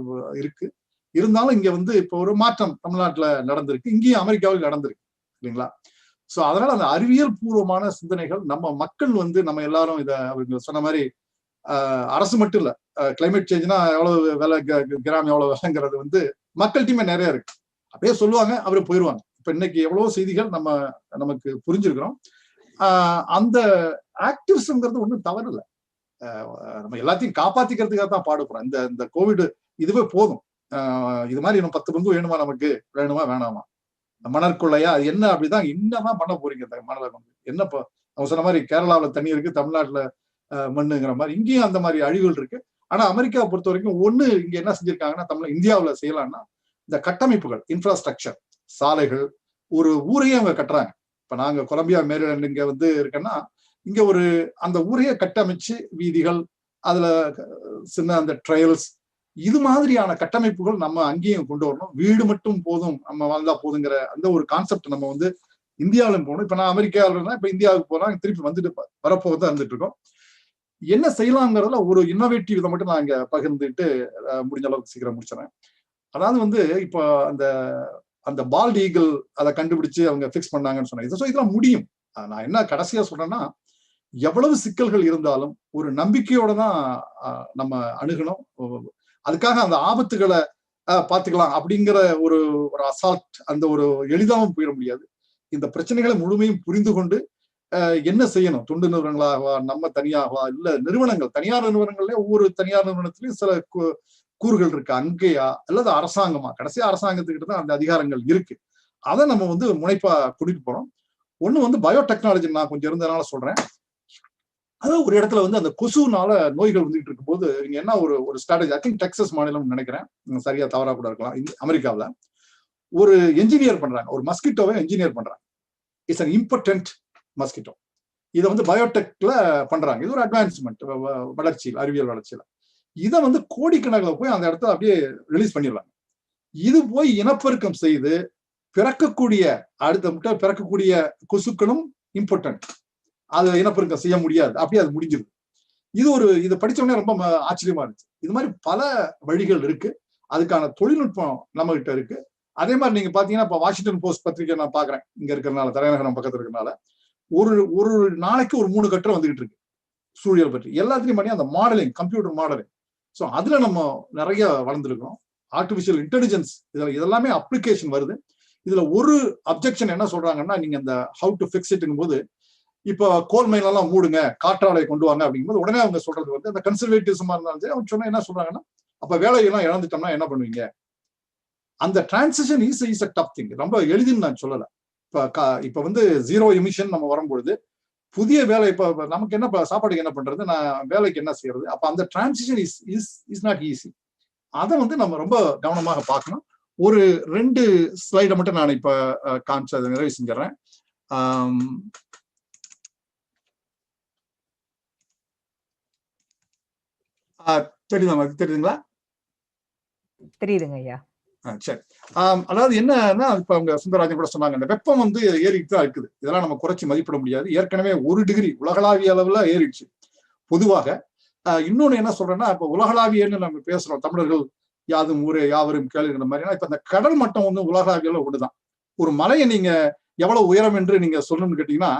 இருக்கு. இருந்தாலும் இங்க வந்து இப்போ ஒரு மாற்றம் தமிழ்நாட்டுல நடந்திருக்கு, இங்கேயும் அமெரிக்காவில் நடந்திருக்கு. இல்லைங்களா? சோ அதனால அந்த அறிவியல் பூர்வமான சிந்தனைகள் நம்ம மக்கள் நம்ம எல்லாரும் இதை அவங்க சொன்ன மாதிரி அரசு மட்டும் இல்ல, கிளைமேட் சேஞ்ச்னா எவ்வளவு விலை, கிராம் எவ்வளவு விலைங்கிறது மக்கள்கிட்டயுமே நிறைய இருக்கு. அப்படியே சொல்லுவாங்க, அவரு போயிடுவாங்க. இப்ப இன்னைக்கு எவ்வளவோ செய்திகள் நமக்கு புரிஞ்சிருக்கிறோம். அந்த ஆக்டிவிசம்ங்கிறது ஒன்றும் தவறு இல்லை. நம்ம எல்லாத்தையும் காப்பாத்திக்கிறதுக்காக தான் பாடுபடுறோம். இந்த கோவிட் இதுவே போதும். இது மாதிரி இன்னும் 10 பங்கு வேணுமா, நமக்கு வேணுமா வேணாமா, மணற்கொள்ளையா என்ன, அப்படிதான் என்னதான் பண்ண போறீங்க இந்த மணலை என்ன? அவங்க சொன்ன மாதிரி கேரளாவில் தண்ணி இருக்கு, தமிழ்நாட்டுல மண்ணுங்கிற மாதிரி இங்கேயும் அந்த மாதிரி அழிவுகள் இருக்கு. ஆனா அமெரிக்காவை பொறுத்த வரைக்கும் இங்க என்ன செஞ்சிருக்காங்கன்னா, இந்தியாவில் செய்யலாம்னா இந்த கட்டமைப்புகள், இன்ஃப்ராஸ்ட்ரக்சர், சாலைகள், ஒரு ஊரையே அவங்க கட்டுறாங்க. இப்ப நாங்க கொலம்பியா மேரிலாந்து இங்க இருக்கேன்னா, இங்க அந்த ஊரையே கட்டமைச்சு வீதிகள், அதுல சின்ன அந்த ட்ரையல்ஸ், இது மாதிரியான கட்டமைப்புகள் நம்ம அங்கேயும் கொண்டு வரணும். வீடு மட்டும் போதும், நம்ம வாழ்ந்தா போதுங்கிற அந்த ஒரு கான்செப்ட் நம்ம இந்தியாவிலும் போகணும். இப்ப நான் அமெரிக்காவில் இருந்தா இப்ப இந்தியாவுக்கு போறோம், திருப்பி வந்துட்டு வரப்போதான் இருந்துட்டு இருக்கோம். என்ன செய்யலாங்கிறதுல ஒரு இன்னோவேட்டிவ் இதை மட்டும் நான் இங்க பகிர்ந்துட்டு முடிஞ்ச அளவுக்கு சீக்கிரம் முடிச்சிடறேன். அதாவது இப்போ அந்த பால்ட் ஈகிள் அதை கண்டுபிடிச்சு அவங்க பிக்ஸ் பண்ணாங்கன்னு சொன்னாங்க. இதெல்லாம் முடியும். நான் என்ன கடைசியா சொல்றேன்னா, எவ்வளவு சிக்கல்கள் இருந்தாலும் ஒரு நம்பிக்கையோட தான் நம்ம அணுகணும். அதுக்காக அந்த ஆபத்துகளை பார்த்துக்கலாம் அப்படிங்கிற ஒரு அசால்ட், அந்த ஒரு எளிதாகவும் போயிட முடியாது. இந்த பிரச்சனைகளை முழுமையும் புரிந்து கொண்டு என்ன செய்யணும், தொண்டு நிறுவனங்களாகவா, நம்ம தனியாகவா, இல்ல நிறுவனங்கள், தனியார் நிறுவனங்கள்ல ஒவ்வொரு தனியார் நிறுவனத்திலையும் சில கூறுகள் இருக்கு, அங்கேயா அல்லது அரசாங்கமா, கடைசியா அரசாங்கத்துக்கிட்ட தான் அந்த அதிகாரங்கள் இருக்கு. அதை நம்ம முனைப்பா கூட்டிட்டு போறோம். ஒண்ணு பயோடெக்னாலஜி நான் கொஞ்சம் இருந்ததுனால சொல்றேன். அதாவது ஒரு இடத்துல அந்த கொசுனால நோய்கள் வந்துட்டு இருக்கும்போது இங்க என்ன ஒரு ஸ்ட்ராட்டஜி, ஐ திங்க் டெக்சஸ் மாநிலம் நினைக்கிறேன், சரியா தவறா கூட இருக்கலாம், அமெரிக்காவில் ஒரு என்ஜினியர் பண்றாங்க, ஒரு மஸ்கிட்டோவை என்ஜினியர் பண்றாங்க. It's an important mosquito. இதை பயோடெக்ல பண்றாங்க. இது ஒரு அட்வான்ஸ்மெண்ட், வளர்ச்சியில், அறிவியல் வளர்ச்சியில. இதை கோடிக்கணக்கில் போய் அந்த இடத்த அப்படியே ரிலீஸ் பண்ணிடுறாங்க. இது போய் இனப்பெருக்கம் செய்து பிறக்கக்கூடிய அடுத்த முட்டை பிறக்கக்கூடிய கொசுக்களும் இம்பார்ட்டன்ட். அது இனப்பெருக்கம் செய்ய முடியாது, அப்படியே அது முடிஞ்சிருக்கு. இது படிச்ச உடனே ரொம்ப ஆச்சரியமா இருந்துச்சு. இது மாதிரி பல வழிகள் இருக்கு, அதுக்கான தொழில்நுட்பம் நம்ம கிட்ட இருக்கு. அதே மாதிரி நீங்க பாத்தீங்கன்னா, இப்ப வாஷிங்டன் போஸ்ட் பத்திரிகை நான் பாக்குறேன், இங்க இருக்கிறதுனால, தலைநகரம் பக்கத்துல இருக்கிறதுனால ஒரு நாளைக்கு ஒரு 3 கட்டுரை வந்துகிட்டு இருக்கு சூழல் பற்றி. எல்லாத்தையும் பண்ணி அந்த மாடலிங், கம்ப்யூட்டர் மாடலிங். ஸோ அதுல நம்ம நிறைய வளர்ந்துருக்கோம். ஆர்டிபிஷியல் இன்டெலிஜென்ஸ் இதெல்லாமே அப்ளிகேஷன் வருது. இதுல ஒரு அப்ஜெக்ஷன் என்ன சொல்றாங்கன்னா, நீங்க இந்த ஹவு டு ஃபிக்ஸ் இட்ங்கும் போது, இப்போ கோல் மைன் எல்லாம் மூடுங்க, காற்றாலை கொண்டு வாங்க அப்படிங்கும்போது உடனே அவங்க சொல்றது அந்த கன்சர்வேட்டிவ்ஸமா இருந்தாலும் சரி, அவங்க சொன்னா என்ன சொல்றாங்கன்னா, அப்ப வேலையெல்லாம் இழந்துட்டோம்னா என்ன பண்ணுவீங்க? அந்த transition is a tough thing. ரொம்ப எளிதுன்னு நான் சொல்லல. இப்ப ஜீரோ எமிஷன் நம்ம வரும்பொழுது புதிய வேலை, இப்ப நமக்கு என்ன சாப்பாடுக்கு என்ன பண்றது, நான் வேலைக்கு என்ன செய்யறது, அப்ப அந்த டிரான்சிஷன் இஸ் நாட் ஈஸி. அதை நம்ம ரொம்ப கவனமாக பார்க்கணும். ஒரு 2 ஸ்லைடை மட்டும் நான் இப்ப காமிச்சு அதை நிறைவு செஞ்சிடறேன். தெரியுதுங்களா? தெரியுதுங்க ஐயா. சரி. அதாவது என்னன்னா, இப்ப அவங்க சுந்தரராஜன் கூட சொன்னாங்க, இந்த வெப்பம் ஏறிட்டு தான் இருக்குது. இதெல்லாம் நம்ம குறைச்சி மதிப்பிட முடியாது. ஏற்கனவே 1 டிகிரி உலகளாவிய அளவுல ஏறிடுச்சு பொதுவாக. இன்னொன்னு என்ன சொல்றேன்னா, இப்ப உலகளாவியன்னு நம்ம பேசுறோம், தமிழர்கள் யாதும் ஊரே யாவரும் கேளுங்கிற மாதிரி. இப்ப இந்த கடல் மட்டம் உலகளாவியல ஒண்ணுதான். ஒரு மலையை நீங்க எவ்வளவு உயரம் என்று நீங்க சொல்லணும்னு கேட்டீங்கன்னா,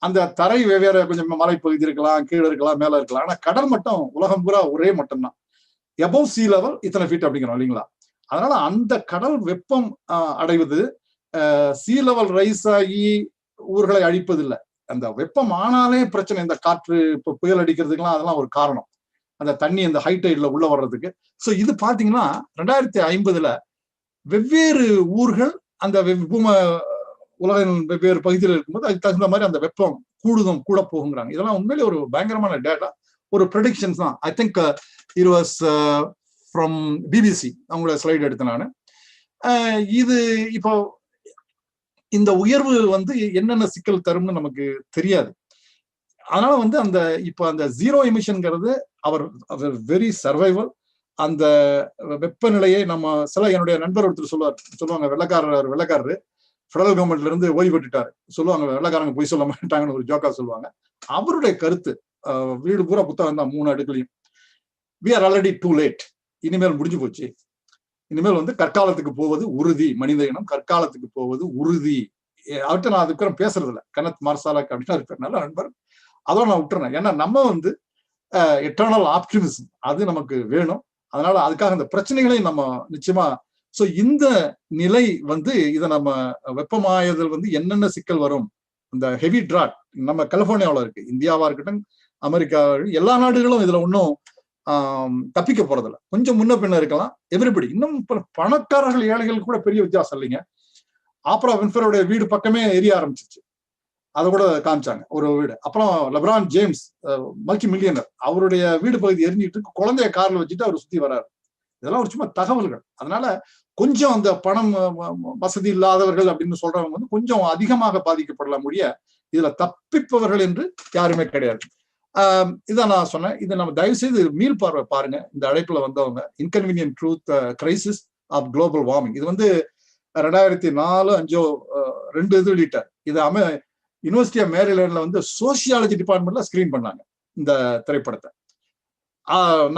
அந்த தரை வெவ்வேறு, கொஞ்சம் மலைப்பகுதி இருக்கலாம், கீழே இருக்கலாம், மேல இருக்கலாம். ஆனா கடல் மட்டம் உலகம் பூரா ஒரே மட்டம் தான். எபவ் சீ லெவல் இத்தனை ஃபீட் அப்படிங்கிறோம் இல்லைங்களா? அதனால அந்த கடல் வெப்பம் அடைவது சீ லெவல் ரைஸ் ஆகி ஊர்களை அழிப்பதில்லை. அந்த வெப்பம் ஆனாலே பிரச்சனை. இந்த காற்று இப்ப புயல் அடிக்கிறதுக்கெல்லாம் அதெல்லாம் ஒரு காரணம், அந்த தண்ணி அந்த ஹை டைட்ல உள்ள வர்றதுக்கு. ஸோ இது பாத்தீங்கன்னா 2050 வெவ்வேறு ஊர்கள் அந்த உலகின் வெவ்வேறு பகுதியில் இருக்கும்போது அதுக்கு தகுந்த மாதிரி அந்த வெப்பம் கூட போகுங்கிறாங்க. இதெல்லாம் உண்மையிலே ஒரு பயங்கரமான டேட்டா, ஒரு ப்ரெடிக்ஷன்ஸ் தான். I think it was from BBC, அவங்களோட ஸ்லைடு எடுத்தேன் நான். இது இப்போ இந்த உயர்வு என்னென்ன சிக்கல் தரும்னு நமக்கு தெரியாது. அதனால அந்த இப்ப அந்த ஜீரோ எமிஷன்ங்கிறது அவர் வெரி சர்வைவல். அந்த வெப்பநிலையை நம்ம என்னுடைய நண்பர் ஒருத்தர் சொல்லுவாங்க, வெள்ளக்காரரு ஃபெடரல் கவர்மெண்ட்ல இருந்து ஓய்வு பெற்றுட்டாரு, சொல்லுவாங்க வெள்ளக்காரங்க போய் சொல்ல மாட்டாங்கன்னு ஒரு ஜோக்கா சொல்லுவாங்க. அவருடைய கருத்து, வீடு பூரா புத்தகம் தான் 3 அடுக்குலையும், we are already too late, இனிமேல் முடிஞ்சு போச்சு, இனிமேல் கற்காலத்துக்கு போவது உறுதி, மனித இனம் கற்காலத்துக்கு போவது உறுதி அவர்கிட்ட நான் அதுக்கப்புறம் பேசுறது இல்லை. கனத் மார்சாலக் அப்படின்னு இருப்பார், நல்ல நண்பர். அதோட நான் விட்டுறேன். ஏன்னா நம்ம வந்து எட்டர்னல் ஆப்டிமிசம் அது நமக்கு வேணும். அதனால அதுக்காக இந்த பிரச்சனைகளையும் நம்ம நிச்சயமா சோ இந்த நிலை வந்து இதை நம்ம வெப்பமாயதல் வந்து என்னென்ன சிக்கல் வரும், இந்த ஹெவி டிராட் நம்ம கலிபோர்னியாவில் இருக்கு, இந்தியாவா இருக்கட்டும் அமெரிக்கா, எல்லா நாடுகளும் இதுல ஒன்றும் தப்பிக்க போறதில்ல. கொஞ்சம் முன்ன பின்ன இருக்கலாம். எவ்ரிபடி இன்னும் பணக்காரர்கள் ஏழைகள் கூட பெரிய வித்தியாசம் இல்லைங்க. ஆப்ரா வின்ஃப்ரேயோட வீடு பக்கமே எரிய ஆரம்பிச்சிச்சு, அதை கூட காமிச்சாங்க ஒரு வீடு. அப்புறம் லெப்ரான் ஜேம்ஸ் மல்டி மில்லியனர், அவருடைய வீடு பகுதி எரிஞ்சிட்டு குழந்தைய கார்ல வச்சுட்டு அவர் சுத்தி வர்றாரு. இதெல்லாம் ஒரு சும்மா தகவல்கள். அதனால கொஞ்சம் அந்த பணம் வசதி இல்லாதவர்கள் அப்படின்னு சொல்றவங்க வந்து கொஞ்சம் அதிகமாக பாதிக்கப்படலாம் முடிய இதுல தப்பிப்பவர்கள் என்று யாருமே கிடையாது. இதான் நான் சொன்னேன். இதை நம்ம தயவு செய்து மீள் பார்வை பாருங்க. இந்த அழைப்புல வந்தவங்க inconvenient truth crisis of global warming, இது வந்து 2004-05 2 இது வெளியிட்டார். இது யூனிவர்சிட்டி ஆஃப் மேரிலேண்ட்ல வந்து சோசியாலஜி டிபார்ட்மெண்ட்ல ஸ்கிரீன் பண்ணாங்க இந்த திரைப்படத்தை.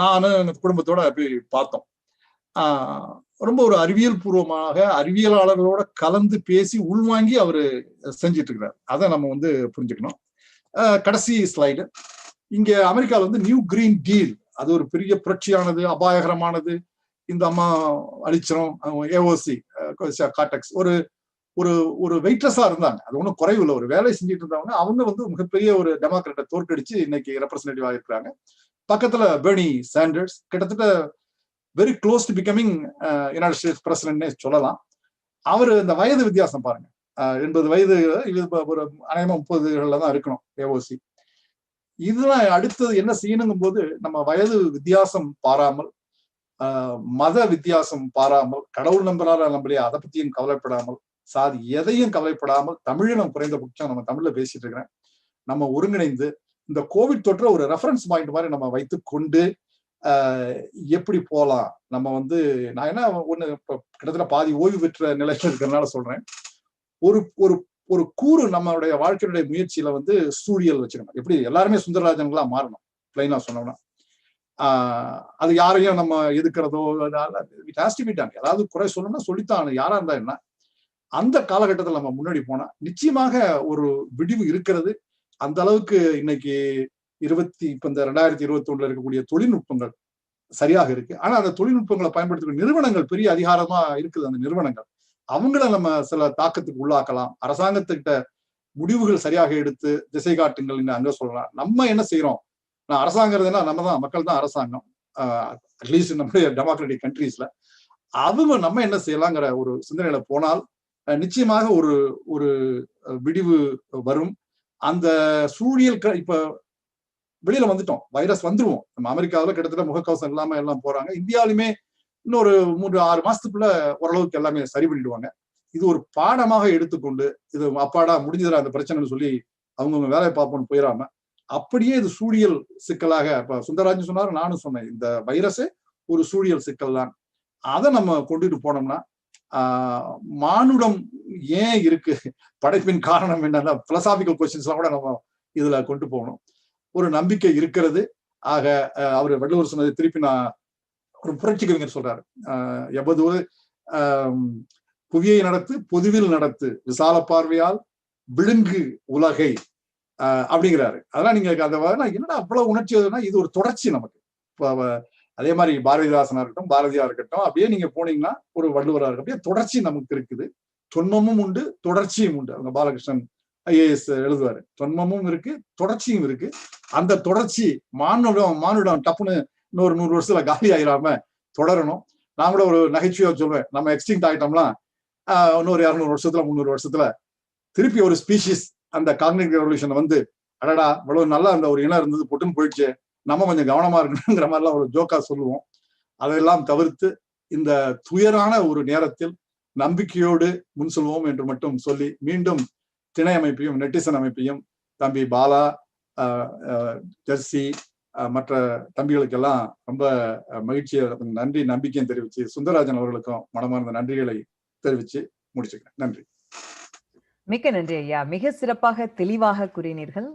நானும் குடும்பத்தோட போய் பார்த்தோம். ரொம்ப ஒரு அறிவியல் பூர்வமாக அறிவியலாளர்களோட கலந்து பேசி உள்வாங்கி அவரு செஞ்சிட்டு இருக்கிறார். அதை நம்ம வந்து புரிஞ்சுக்கணும். கடைசி ஸ்லைடு. இங்க அமெரிக்காவில் வந்து நியூ கிரீன் டீல், அது ஒரு பெரிய புரட்சியானது, அபாயகரமானது. இந்த அம்மா அழிச்சிரும் ஏஓசி காட்டெக்ஸ் ஒரு ஒரு ஒரு வெயிட்ரஸா இருந்தாங்க. அது ஒன்றும் குறைவு இல்லை. ஒரு வேலை செஞ்சுட்டு இருந்தவங்க அவங்க வந்து மிகப்பெரிய ஒரு டெமோக்ராட்டை தோற்கடிச்சு இன்னைக்கு ரெப்ரஸன்டேட்டிவா இருக்கிறாங்க. பக்கத்துல பெர்னி சாண்டர்ஸ் கிட்டத்தட்ட very close to becoming United States பிரசிடென்ட்னே சொல்லலாம். அவரு இந்த வயது வித்தியாசம் பாருங்க, 80 வயது, இது ஒரு அநேகமா 30 தான் இருக்கணும் ஏஓசி. இதுதான் அடுத்தது என்ன செய்யணுங்கும் போது நம்ம வயது வித்தியாசம் பாராமல், மத வித்தியாசம் பாராமல், கடவுள் நம்புறாரா நம்பலையா அதை பத்தியும் கவலைப்படாமல், சாதி எதையும் கவலைப்படாமல், தமிழினம் குறைந்தபட்சம் நம்ம தமிழ்ல பேசிட்டு இருக்கிறேன், நம்ம ஒருங்கிணைந்து இந்த கோவிட் தொற்ற ஒரு ரெஃபரன்ஸ் பாயிண்ட் மாதிரி நம்ம வைத்துக் கொண்டு எப்படி போலாம். நம்ம வந்து நான் என்ன ஒண்ணு கிட்டத்தட்ட பாதி ஓய்வு பெற்ற நிலையில இருக்கிறதுனால சொல்றேன், ஒரு ஒரு ஒரு கூறு நம்மளுடைய வாழ்க்கையுடைய முயற்சியில வந்து சூழியல் வச்சுக்கணும். எப்படி எல்லாருமே சுந்தரராஜன்களா மாறணும், பிளைனா சொன்னோம்னா. அது யாரையும் நம்ம எதுக்கிறதோ ஏதாவது குறை சொல்லணும்னா சொல்லித்தான், யாரா இருந்தா என்ன. அந்த காலகட்டத்தில் நம்ம முன்னாடி போனா நிச்சயமாக ஒரு விடிவு இருக்கிறது. அந்த அளவுக்கு இன்னைக்கு இப்ப இந்த 2021 இருக்கக்கூடிய தொழில்நுட்பங்கள் சரியாக இருக்கு. ஆனா அந்த தொழில்நுட்பங்களை பயன்படுத்தக்கூடிய நிறுவனங்கள் பெரிய அதிகாரமா இருக்குது. அந்த நிறுவனங்கள் அவங்கள நம்ம சில தாக்கத்துக்கு உள்ளாக்கலாம். அரசாங்கத்துக்கிட்ட முடிவுகள் சரியாக எடுத்து திசை காட்டுங்கள் அங்க சொல்லலாம். நம்ம என்ன செய்யறோம், நான் அரசாங்கிறதுனா நம்ம தான், மக்கள் தான் அரசாங்கம். அட்லீஸ்ட் நம்முடைய டெமோக்ராட்டிக் கண்ட்ரீஸ்ல அவங்க நம்ம என்ன செய்யலாங்கிற ஒரு சிந்தனையில போனால் நிச்சயமாக ஒரு ஒரு விடிவு வரும். அந்த சூழியல் இப்ப வெளியில வந்துட்டோம், வைரஸ் வந்துருவோம். நம்ம அமெரிக்காவில் கிட்டத்தட்ட முகக்கவசம் இல்லாம எல்லாம் போறாங்க. இந்தியாவிலுமே இன்னொரு 3-6 மாசத்துக்குள்ள ஓரளவுக்கு எல்லாமே சரி பண்ணிடுவாங்க. இது ஒரு பாடமாக எடுத்துக்கொண்டு இது அப்பாடா முடிஞ்சதுல அந்த பிரச்சனைன்னு சொல்லி அவங்கவுங்க வேலையை பார்ப்போம்னு போயிடாம அப்படியே இது சூழியல் சிக்கலாக, இப்ப சுந்தரராஜன் சொன்னாரு, நானும் சொன்னேன், இந்த வைரஸே ஒரு சூழியல் சிக்கல் தான். அதை நம்ம கொண்டுட்டு போனோம்னா மானுடம் ஏன் இருக்கு, படைப்பின் காரணம் என்ன, பிலசாபிக்கல் கொஸ்டின்ஸ் எல்லாம் கூட நம்ம இதுல கொண்டு போகணும். ஒரு நம்பிக்கை இருக்கிறது. ஆக அவர் வள்ளுவர் சொன்னது திருப்பி நான் ஒரு புரட்சி கவிஞர் சொல்றாரு, எவ்வளவு புவியை நடத்து பொதுவில் நடத்து விசால பார்வையால் விழுங்கு உலகை அப்படிங்கிறாரு. அதெல்லாம் நீங்க அந்த என்னடா அவ்வளவு உணர்ச்சி, இது ஒரு தொடர்ச்சி நமக்கு. அதே மாதிரி பாரதிதாசனா இருக்கட்டும், பாரதியா இருக்கட்டும், அப்படியே நீங்க போனீங்கன்னா ஒரு வள்ளுவரா இருக்கட்டும், அப்படியே தொடர்ச்சி நமக்கு இருக்குது. தொன்மமும் உண்டு, தொடர்ச்சியும் உண்டு. அவங்க பாலகிருஷ்ணன் IAS எழுதுவாரு, தொன்மமும் இருக்கு, தொடர்ச்சியும் இருக்கு. அந்த தொடர்ச்சி மானுடம் டப்புன்னு இன்னொரு 100 வருஷத்துல காலி ஆயிராம தொடரணும். நான் கூட ஒரு நகைச்சுவையா சொல்வேன், நம்ம எக்ஸ்டிங்ட் ஆயிட்டோம்னா இன்னொரு 200 வருஷத்துல 300 வருஷத்துல திருப்பி ஒரு ஸ்பீஷிஸ் அந்த காக்னிட்டிவ் ரெவல்யூஷன் வந்து அடடா இவ்வளவு நல்லா அந்த ஒரு இனம் இருந்தது பொட்டுன்னு போயிடுச்சு, நம்ம கொஞ்சம் கவனமா இருக்கணுங்கிற மாதிரிலாம் ஒரு ஜோக்கா சொல்லுவோம். அதையெல்லாம் தவிர்த்து இந்த துயரான ஒரு நேரத்தில் நம்பிக்கையோடு முன் சொல்வோம் என்று மட்டும் சொல்லி மீண்டும் திணை அமைப்பையும் நெட்டிசன் அமைப்பையும் தம்பி பாலா, ஜெர்சி, மற்ற தம்பிகளுக்கெல்லாம் ரொம்ப மகிழ்ச்சியை, நன்றி, நம்பிக்கையும் தெரிவிச்சு, சுந்தரராஜன் அவர்களுக்கும் மனமார்ந்த நன்றிகளை தெரிவிச்சு முடிச்சுக்கிறேன். நன்றி. மிக்க நன்றி ஐயா. மிக சிறப்பாக தெளிவாக கூறினீர்கள்.